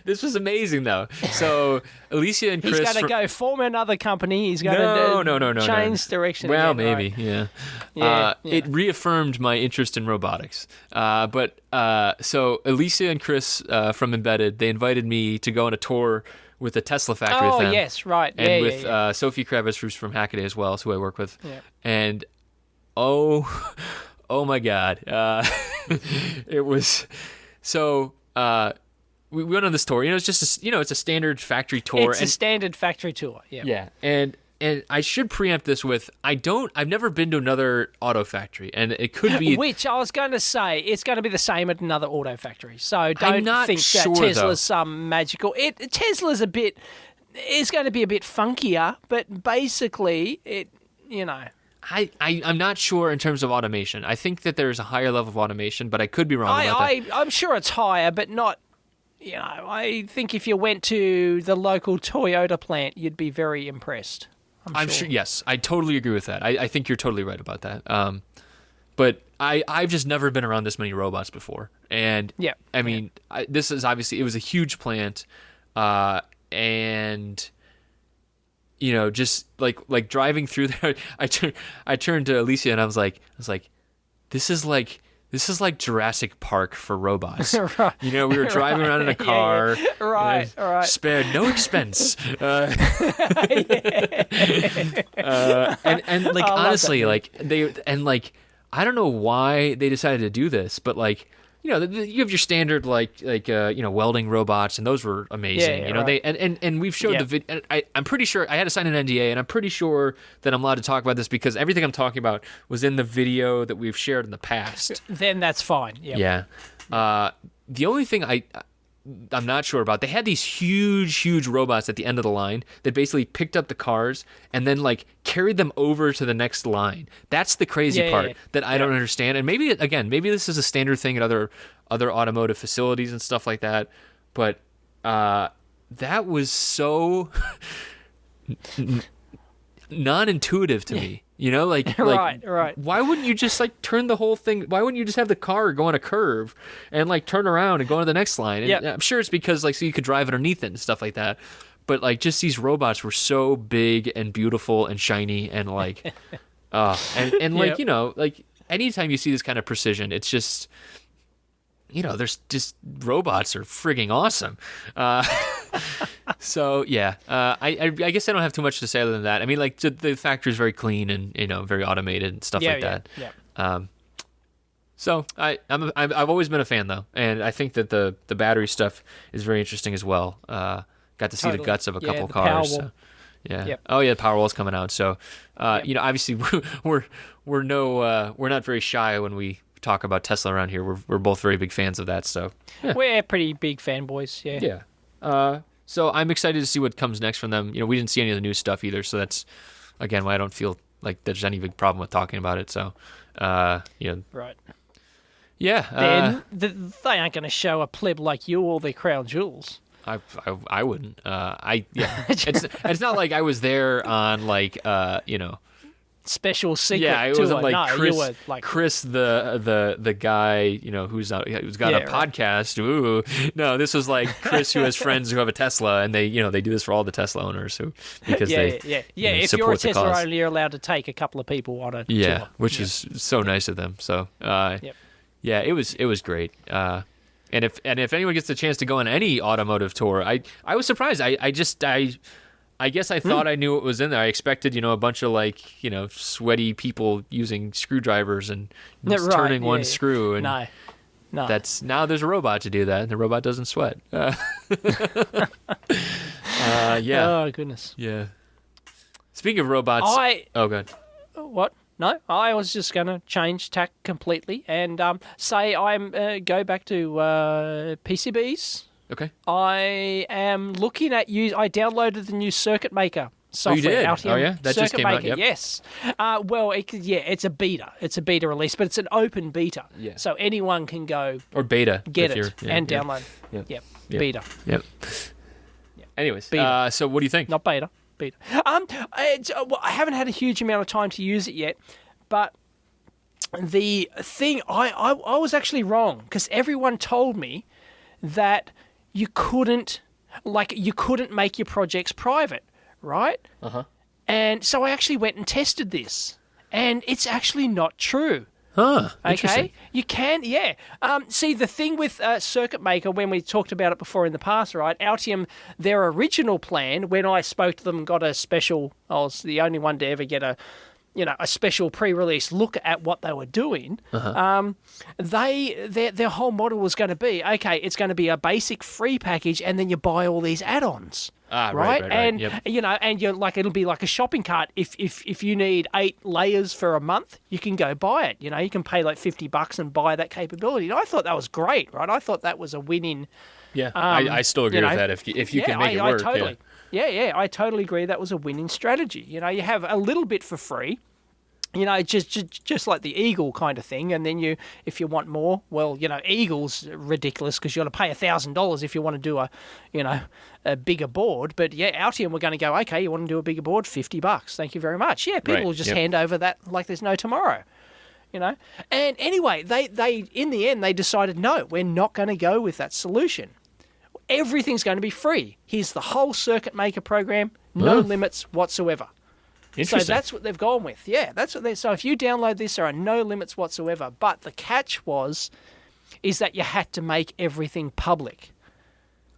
Speaker 1: This was amazing, though. So Alicia and Chris...
Speaker 2: He's going to go form another company. He's going to change direction.
Speaker 1: Well,
Speaker 2: again,
Speaker 1: maybe,
Speaker 2: right?
Speaker 1: yeah. It reaffirmed my interest in robotics. So Alicia and Chris from Embedded, they invited me to go on a tour with the Tesla factory with them.
Speaker 2: Oh, yes, right.
Speaker 1: And with Sophie Kravitz, who's from Hackaday as well, who I work with.
Speaker 2: Yeah.
Speaker 1: And, oh my God. It was... So... we went on this tour. It's just it's a standard factory tour.
Speaker 2: It's a standard factory tour. Yeah.
Speaker 1: Yeah. And I should preempt this with I've never been to another auto factory, and it could be
Speaker 2: which I was going to say it's going to be the same at another auto factory. So don't think that Tesla's
Speaker 1: though.
Speaker 2: some magical. Tesla's it's going to be a bit funkier, but basically
Speaker 1: I'm not sure in terms of automation. I think that there's a higher level of automation, but I could be wrong about that.
Speaker 2: I'm sure it's higher, but not. I think if you went to the local Toyota plant, you'd be very impressed. I'm sure.
Speaker 1: Yes, I totally agree with that. I think you're totally right about that. But I've just never been around this many robots before. And, this is obviously, it was a huge plant. And, just like driving through there, I turned to Alicia and I was like, this is like Jurassic Park for robots.
Speaker 2: Right.
Speaker 1: We were driving around in a car.
Speaker 2: Right.
Speaker 1: Spared no expense. And honestly,
Speaker 2: that,
Speaker 1: I don't know why they decided to do this, but you have your standard welding robots, and those were amazing.
Speaker 2: Right.
Speaker 1: And we've showed the video. I'm pretty sure I had to sign an NDA, and I'm pretty sure that I'm allowed to talk about this because everything I'm talking about was in the video that we've shared in the past.
Speaker 2: Then that's fine. Yep.
Speaker 1: Yeah. The only thing I'm not sure about, they had these huge robots at the end of the line that basically picked up the cars and then carried them over to the next line. That's the crazy part that I don't understand. And maybe this is a standard thing at other automotive facilities and stuff like that. But that was so non-intuitive to me.
Speaker 2: Right.
Speaker 1: Why wouldn't you just turn the whole thing? Why wouldn't you just have the car go on a curve and turn around and go to the next line? And I'm sure it's because so you could drive underneath it and stuff like that. But just these robots were so big and beautiful and shiny and anytime you see this kind of precision, it's just there's just robots are frigging awesome. So yeah, I guess I don't have too much to say other than that. I mean, the factory is very clean and very automated and stuff like that.
Speaker 2: Yeah.
Speaker 1: So I've always been a fan though, and I think that the battery stuff is very interesting as well. Got to see the guts of a couple cars. So, yeah.
Speaker 2: Yep.
Speaker 1: Oh yeah, the Powerwall's coming out. So obviously we're not very shy when we talk about Tesla around here. We're both very big fans of that. So
Speaker 2: we're pretty big fanboys. Yeah.
Speaker 1: Yeah. So I'm excited to see what comes next from them. We didn't see any of the new stuff either, so that's again why I don't feel like there's any big problem with talking about it. So,
Speaker 2: right.
Speaker 1: Yeah.
Speaker 2: They aren't going to show a pleb like you all their crown jewels.
Speaker 1: I wouldn't. It's not like I was there on
Speaker 2: special secret.
Speaker 1: Yeah, it wasn't Chris,
Speaker 2: you were
Speaker 1: the guy who's got a podcast. Ooh, no, this was Chris who has friends who have a Tesla, and they they do this for all the Tesla owners because they
Speaker 2: if you're a Tesla owner, you're allowed to take a couple of people on a tour.
Speaker 1: Which is so nice of them. So it was great. And if anyone gets the chance to go on any automotive tour, I was surprised. I guess I thought I knew what was in there. I expected, a bunch of sweaty people using screwdrivers and turning one screw. And
Speaker 2: no.
Speaker 1: Now there's a robot to do that, and the robot doesn't sweat. Yeah.
Speaker 2: Oh goodness.
Speaker 1: Yeah. Speaking of robots, oh god.
Speaker 2: What? No, I was just going to change tack completely and say go back to PCBs.
Speaker 1: Okay.
Speaker 2: I am looking at I downloaded the new Circuit Maker software.
Speaker 1: Oh, you did?
Speaker 2: Out here.
Speaker 1: Oh, yeah? That
Speaker 2: Circuit
Speaker 1: just came
Speaker 2: Maker,
Speaker 1: out, yep.
Speaker 2: Yes. It's a beta. It's a beta release, but it's an open beta.
Speaker 1: Yeah.
Speaker 2: So anyone can go...
Speaker 1: Or beta.
Speaker 2: Get it and download. Yep. Beta.
Speaker 1: Yep. Anyways, beta. So what do you think?
Speaker 2: Not beta. Beta. I haven't had a huge amount of time to use it yet, but the thing, I was actually wrong because everyone told me that you couldn't make your projects private, right?
Speaker 1: Uh-huh.
Speaker 2: And so I actually went and tested this, and it's actually not true.
Speaker 1: Huh. Interesting.
Speaker 2: Okay, you can, yeah. See, the thing with Circuit Maker, when we talked about it before in the past, right? Altium, their original plan, when I spoke to them and got a special, I was the only one to ever get a special pre-release look at what they were doing.
Speaker 1: Uh-huh.
Speaker 2: Their whole model was going to be, okay, it's going to be a basic free package, and then you buy all these add-ons.
Speaker 1: Right.
Speaker 2: And
Speaker 1: yep.
Speaker 2: and you're like, it'll be like a shopping cart. If you need 8 layers for a month, you can go buy it. You can pay like $50 and buy that capability. And I thought that was great, right? I thought that was a winning.
Speaker 1: Yeah, I still agree with that. If you can make it work,
Speaker 2: totally. Yeah, I totally agree. That was a winning strategy. You have a little bit for free. Just like the Eagle kind of thing, and then if you want more, well, Eagle's ridiculous because you got to pay $1,000 if you want to do a bigger board. But yeah, Altium, we're going to go, okay, you want to do a bigger board, $50. Thank you very much. Yeah, people will just hand over that like there's no tomorrow. And anyway, they in the end they decided, no, we're not going to go with that solution. Everything's going to be free. Here's the whole Circuit Maker program, no limits whatsoever. So that's what they've gone with. Yeah, that's what so if you download this, there are no limits whatsoever. But the catch is that you had to make everything public.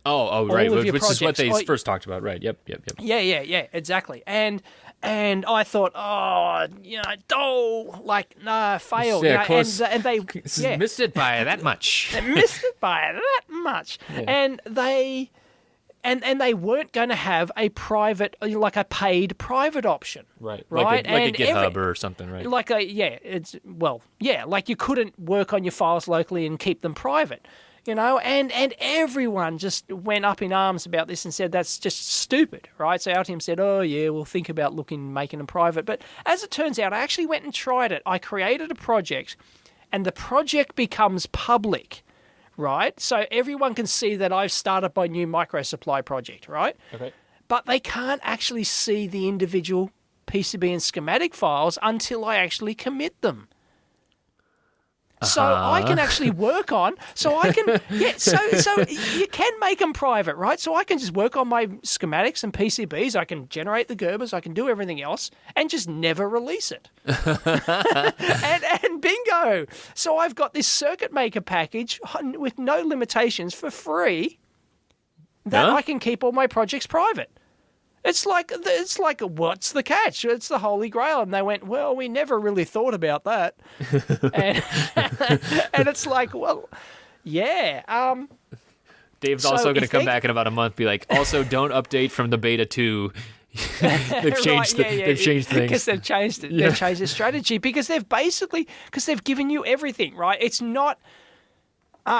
Speaker 1: Oh, right, which is what they first talked about, right? Yep.
Speaker 2: Yeah, exactly. And I thought, fail.
Speaker 1: Yeah, of course.
Speaker 2: And they
Speaker 1: missed it by that much.
Speaker 2: They missed it by that much. Yeah. And they weren't going to have a private, like a paid private option. Right.
Speaker 1: Like a GitHub or something, right?
Speaker 2: Like you couldn't work on your files locally and keep them private, and everyone just went up in arms about this and said that's just stupid, right? So Altium said, oh yeah, we'll think about making them private. But as it turns out, I actually went and tried it. I created a project, and the project becomes public. Right? So everyone can see that I've started my new microsupply project, right? Okay. But they can't actually see the individual PCB and schematic files until I actually commit them. So I can actually work on, so you can make them private, right? So I can just work on my schematics and PCBs, I can generate the Gerbers, I can do everything else, and just never release it. and bingo! So I've got this Circuit Maker package with no limitations for free that I can keep all my projects private. It's like, what's the catch? It's the Holy Grail. And they went, well, we never really thought about that. and it's like, well, yeah.
Speaker 1: Dave's also going to come back in about a month and be like, also don't update from the beta 2. They've changed they've changed things.
Speaker 2: Because they've changed it. Yeah. They've changed their strategy because they've given you everything, right? It's not...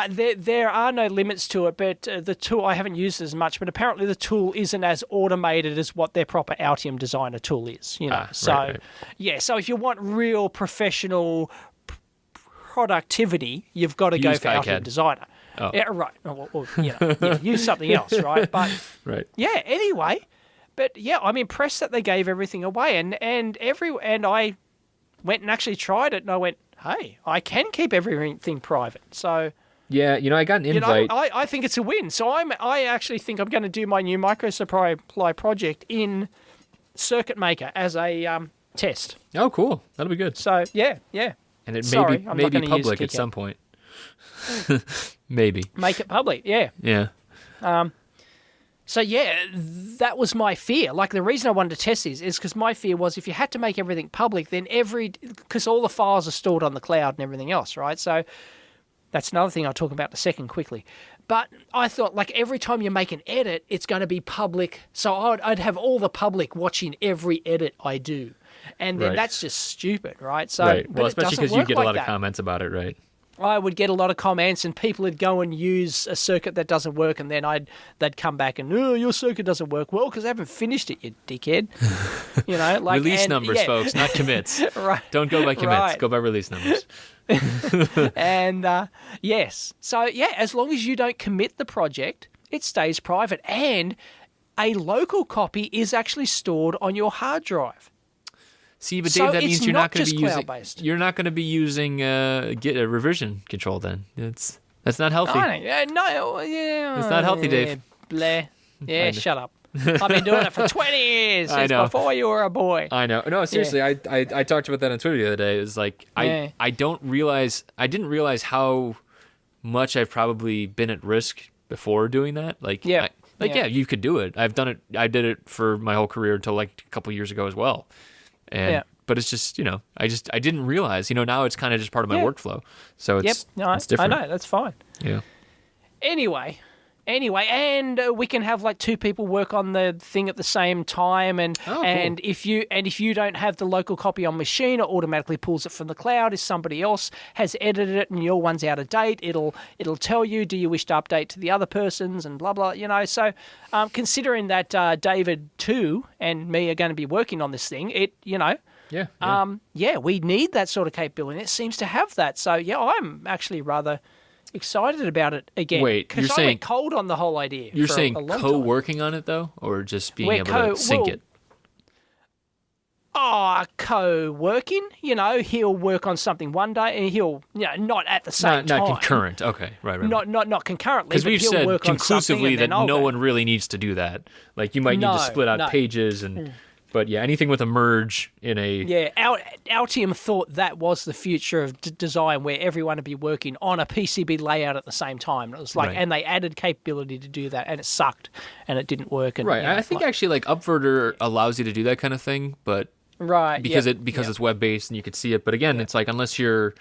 Speaker 2: there are no limits to it, but the tool, I haven't used it as much, but apparently the tool isn't as automated as what their proper Altium Designer tool is. Right. So if you want real professional productivity, you've got to go for Altium Designer. Oh. Yeah, right. Or use something else, right? But
Speaker 1: right.
Speaker 2: Yeah. Anyway, but yeah, I'm impressed that they gave everything away, and I went and actually tried it, and I went, hey, I can keep everything private. So.
Speaker 1: Yeah, I got an invite.
Speaker 2: I think it's a win. So I actually think I'm going to do my new microsupply project in Circuit Maker as a test.
Speaker 1: Oh, cool. That'll be good.
Speaker 2: So, yeah.
Speaker 1: And it may be public at some point. Maybe.
Speaker 2: Make it public, yeah.
Speaker 1: Yeah.
Speaker 2: So, yeah, that was my fear. Like, the reason I wanted to test this is because my fear was if you had to make everything public, then because all the files are stored on the cloud and everything else, right? So... that's another thing I'll talk about in a second quickly. But I thought, like, every time you make an edit, it's going to be public. So I'd have all the public watching every edit I do. And then that's just stupid, right? So,
Speaker 1: right. Well, especially because you get a lot of comments about it, right?
Speaker 2: I would get a lot of comments, and people would go and use a circuit that doesn't work, and then they'd come back and, oh, your circuit doesn't work. Well, because I haven't finished it, you dickhead.
Speaker 1: Release numbers, folks, not commits. Right. Don't go by commits. Right. Go by release numbers.
Speaker 2: And yes, so yeah, as long as you don't commit the project, it stays private, and a local copy is actually stored on your hard drive.
Speaker 1: See, but
Speaker 2: So
Speaker 1: Dave, that
Speaker 2: it's
Speaker 1: means you're
Speaker 2: not
Speaker 1: not going to
Speaker 2: just
Speaker 1: be using.
Speaker 2: cloud-based.
Speaker 1: You're not going to be using get a revision control. Then that's not healthy.
Speaker 2: No, yeah.
Speaker 1: It's not healthy, Dave.
Speaker 2: Bleh. Yeah, shut up. I've been doing it for 20 years since before you were a boy.
Speaker 1: I know. No, seriously, I talked about that on Twitter the other day. It was like I didn't realize how much I've probably been at risk before doing that. Like, yeah, you could do it. I've done it. I did it for my whole career until like a couple years ago as well. And but it's just, I didn't realize, now it's kind of just part of my workflow. So it's different.
Speaker 2: I know, that's fine.
Speaker 1: Yeah.
Speaker 2: Anyway, and we can have like two people work on the thing at the same time, and and if you don't have the local copy on machine, it automatically pulls it from the cloud. If somebody else has edited it and your one's out of date, it'll tell you, do you wish to update to the other person's, and blah blah. So considering that David too and me are going to be working on this thing, we need that sort of capability. It seems to have that. So I'm actually rather excited about it again.
Speaker 1: Wait, you're saying
Speaker 2: I went cold on the whole idea.
Speaker 1: You're saying
Speaker 2: co-working
Speaker 1: on it though, or just being able to sync it?
Speaker 2: Co-working. He'll work on something one day, and he'll not at the same time.
Speaker 1: Not concurrent. Okay, right.
Speaker 2: Not concurrently.
Speaker 1: Because we've said
Speaker 2: work
Speaker 1: conclusively that no one really needs to do that. Like you might need to split out pages and. But anything with a merge in a...
Speaker 2: Yeah, Altium thought that was the future of design, where everyone would be working on a PCB layout at the same time. It was like, and they added capability to do that, and it sucked, and it didn't work. And,
Speaker 1: I think actually like Upverter allows you to do that kind of thing, but because it's web based and you could see it. But again, it's like unless you're,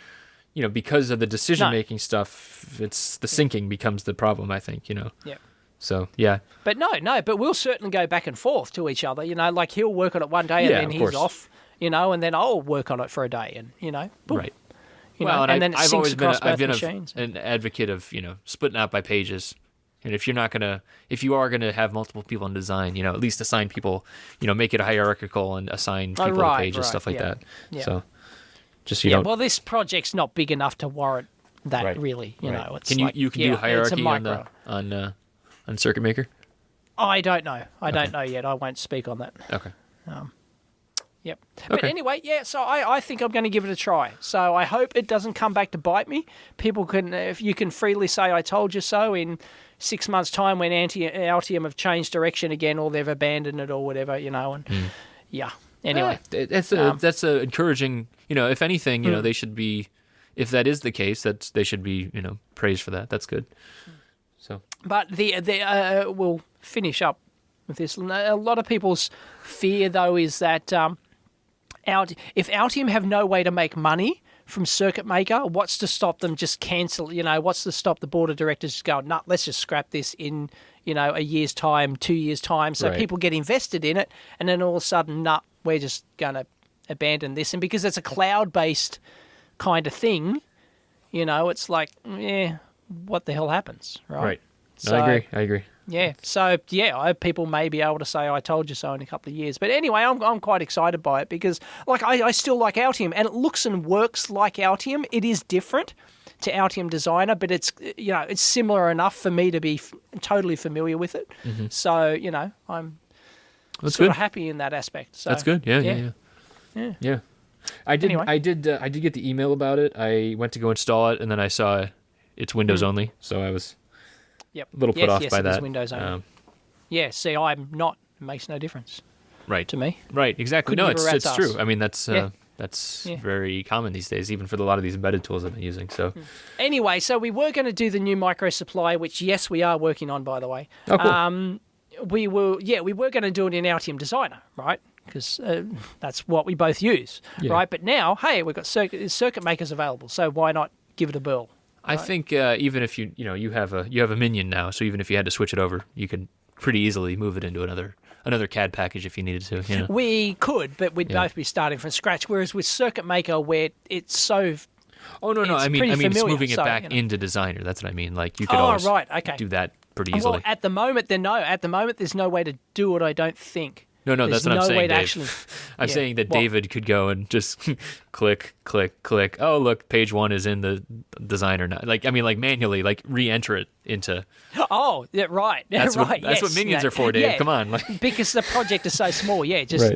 Speaker 1: because of the decision making stuff, it's the syncing becomes the problem. I think
Speaker 2: Yeah.
Speaker 1: So, yeah.
Speaker 2: But but we'll certainly go back and forth to each other, like he'll work on it one day and then he's off, and then I'll work on it for a day and, boom.
Speaker 1: Right.
Speaker 2: And then
Speaker 1: I've always been
Speaker 2: machines.
Speaker 1: an advocate of, splitting out by pages. And if you are going to have multiple people in design, at least assign people, make it hierarchical and assign people to pages, stuff like that. Yeah. So, just so you don't...
Speaker 2: Well, this project's not big enough to warrant that, really. It's
Speaker 1: you can do hierarchy on Circuit Maker?
Speaker 2: I don't know. I don't know yet. I won't speak on that.
Speaker 1: Okay.
Speaker 2: Yep. But anyway, so I think I'm going to give it a try. So I hope it doesn't come back to bite me. People can, if you can freely say I told you so in 6 months' time when Altium have changed direction again or they've abandoned it or whatever, and anyway.
Speaker 1: That's a encouraging, if anything, they should be, if that is the case, they should be, praised for that. That's good. So.
Speaker 2: But we'll finish up with this. A lot of people's fear, though, is that if Altium have no way to make money from Circuit Maker, what's to stop them just cancel? What's to stop the board of directors just going, nah, let's just scrap this in, a year's time, 2 years' time, so people get invested in it, and then all of a sudden, nah, we're just going to abandon this. And because it's a cloud-based kind of thing, it's like, what the hell happens, right?
Speaker 1: Right. No, I agree.
Speaker 2: Yeah. So I hope people may be able to say I told you so in a couple of years. But anyway, I'm quite excited by it because I still like Altium and it looks and works like Altium. It is different to Altium Designer, but it's it's similar enough for me to be totally familiar with it. Mm-hmm. So I'm sort of happy in that aspect. So
Speaker 1: that's good. Yeah. I did get the email about it. I went to go install it and then I saw it's Windows only, so I was a little put off by that. Yes,
Speaker 2: Windows only. See, I'm not. It makes no difference.
Speaker 1: Right.
Speaker 2: To me.
Speaker 1: Right, exactly. No, it's true. I mean, that's very common these days, even for a lot of these embedded tools I've been using. So,
Speaker 2: anyway, so we were going to do the new micro supply, which yes, we are working on, by the way.
Speaker 1: Oh, cool.
Speaker 2: We were going to do it in Altium Designer, right? Because that's what we both use, right? But now, hey, we've got circuit makers available, so why not give it a whirl?
Speaker 1: I think even if you have a minion now, so even if you had to switch it over, you could pretty easily move it into another CAD package if you needed to.
Speaker 2: We could, but we'd both be starting from scratch. Whereas with Circuit Maker, where it's so
Speaker 1: I mean it's moving it back into Designer. That's what I mean. Like you could always do that pretty easily.
Speaker 2: Well, at the moment, there's no way to do it. I don't think.
Speaker 1: No, that's what I'm saying, Dave.
Speaker 2: Actually...
Speaker 1: I'm saying that David could go and just click, click, click. Oh, look, page 1 is in the designer now. Like, I mean, like manually, like re-enter it into.
Speaker 2: Oh, yeah, right.
Speaker 1: That's
Speaker 2: right.
Speaker 1: That's what minions are for, Dave.
Speaker 2: Yeah.
Speaker 1: Come on.
Speaker 2: Because the project is so small. Yeah, just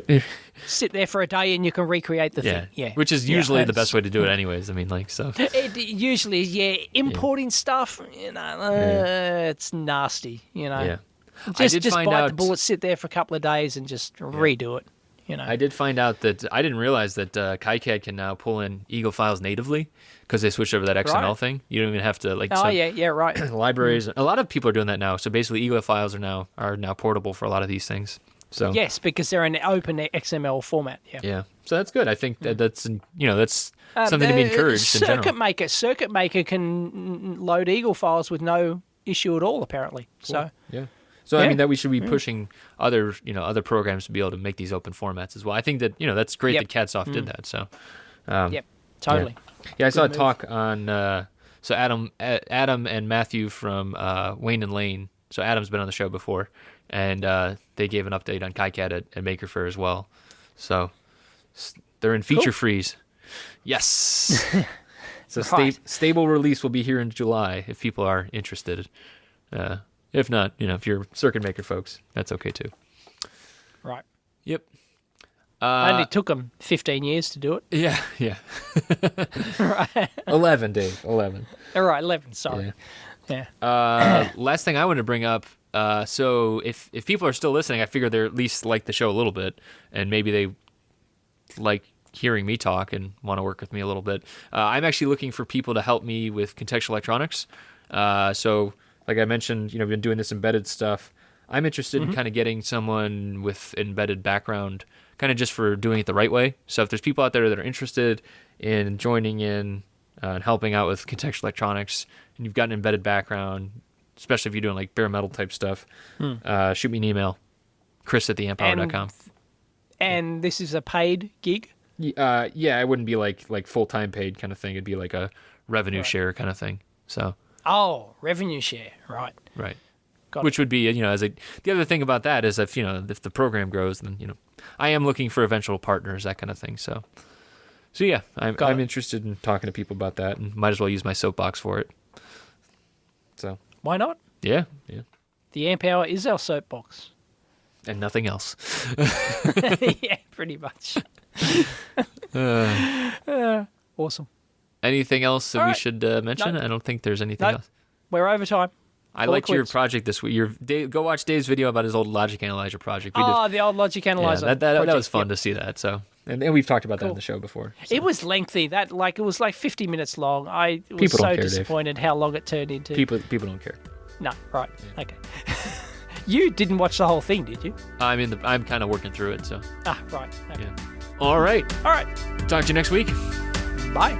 Speaker 2: sit there for a day and you can recreate the thing. Yeah,
Speaker 1: which is usually the best way to do it, anyways. I mean, like, so.
Speaker 2: It usually, importing stuff, it's nasty.
Speaker 1: Yeah.
Speaker 2: Just bite the bullet, sit there for a couple of days, and just redo it.
Speaker 1: I did find out that I didn't realize that KiCad can now pull in Eagle files natively because they switched over to that XML thing. You don't even have to like.
Speaker 2: Right.
Speaker 1: Libraries. A lot of people are doing that now. So basically, Eagle files are now portable for a lot of these things. So
Speaker 2: yes, because they're in open XML format. Yeah.
Speaker 1: Yeah. So that's good. I think that's something to be encouraged in general.
Speaker 2: Circuit Maker can load Eagle files with no issue at all, apparently. Cool. So
Speaker 1: yeah. So I mean that we should be pushing other programs to be able to make these open formats as well. I think that that's great that CADSoft did that. So
Speaker 2: totally.
Speaker 1: Yeah, I saw a talk on so Adam and Matthew from Wayne and Lane. So Adam's been on the show before, and they gave an update on KiCad at Maker Faire as well. So they're in feature freeze. Yes. So stable release will be here in July if people are interested. If not, if you're Circuit Maker folks, that's okay too.
Speaker 2: Right.
Speaker 1: Yep.
Speaker 2: Only took them 15 years to do it.
Speaker 1: Yeah.
Speaker 2: Right.
Speaker 1: 11, Dave. 11.
Speaker 2: All right, 11. Sorry. Yeah.
Speaker 1: Last thing I want to bring up. So if people are still listening, I figure they at least like the show a little bit, and maybe they like hearing me talk and want to work with me a little bit. I'm actually looking for people to help me with contextual electronics. So. Like I mentioned, we've been doing this embedded stuff. I'm interested in kind of getting someone with embedded background, kind of just for doing it the right way. So if there's people out there that are interested in joining in and helping out with contextual electronics, and you've got an embedded background, especially if you're doing like bare metal type stuff, shoot me an email, chris@theampower.com.
Speaker 2: And this is a paid gig?
Speaker 1: Yeah, it wouldn't be like full-time paid kind of thing. It'd be like a revenue share kind of thing. So.
Speaker 2: Oh, revenue share, right?
Speaker 1: Right. Which would be, the other thing about that is if the program grows, then I am looking for eventual partners, that kind of thing. So yeah, I'm interested in talking to people about that, and might as well use my soapbox for it. So
Speaker 2: why not?
Speaker 1: Yeah.
Speaker 2: The amp hour is our soapbox,
Speaker 1: and nothing else.
Speaker 2: Yeah, pretty much. Awesome.
Speaker 1: Anything else that we should mention? No. I don't think there's anything else.
Speaker 2: We're over time.
Speaker 1: I liked your project this week. Go watch Dave's video about his old logic analyzer project.
Speaker 2: The old logic analyzer.
Speaker 1: Yeah, that was fun to see that. So, and we've talked about that in the show before. So.
Speaker 2: It was lengthy. It was like 50 minutes long. I was so disappointed how long it turned into.
Speaker 1: People don't care.
Speaker 2: No, right. Yeah. Okay. You didn't watch the whole thing, did you?
Speaker 1: I'm kind of working through it. So.
Speaker 2: Right. Okay.
Speaker 1: Yeah. All right. Talk to you next week.
Speaker 2: Bye.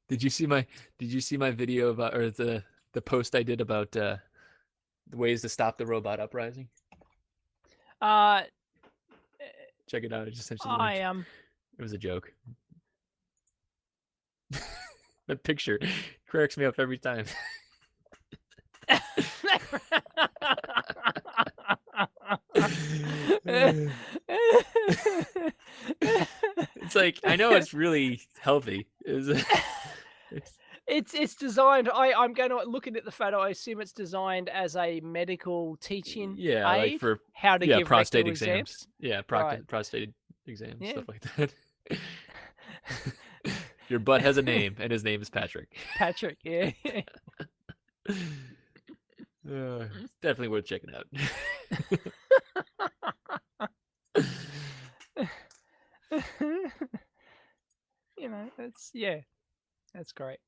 Speaker 1: Did you see my video about, or the post I did about the ways to stop the robot uprising? Check it out. I just sent you the link. It was a joke. That picture cracks me up every time. It's like, I know it's really healthy.
Speaker 2: It's designed. I'm going to look at the photo. I assume it's designed as a medical teaching aid,
Speaker 1: like for
Speaker 2: how to give
Speaker 1: prostate
Speaker 2: rectal exams.
Speaker 1: Yeah, prostate exams, stuff like that. Your butt has a name, and his name is Patrick.
Speaker 2: Patrick, yeah.
Speaker 1: It's definitely worth checking out.
Speaker 2: That's great.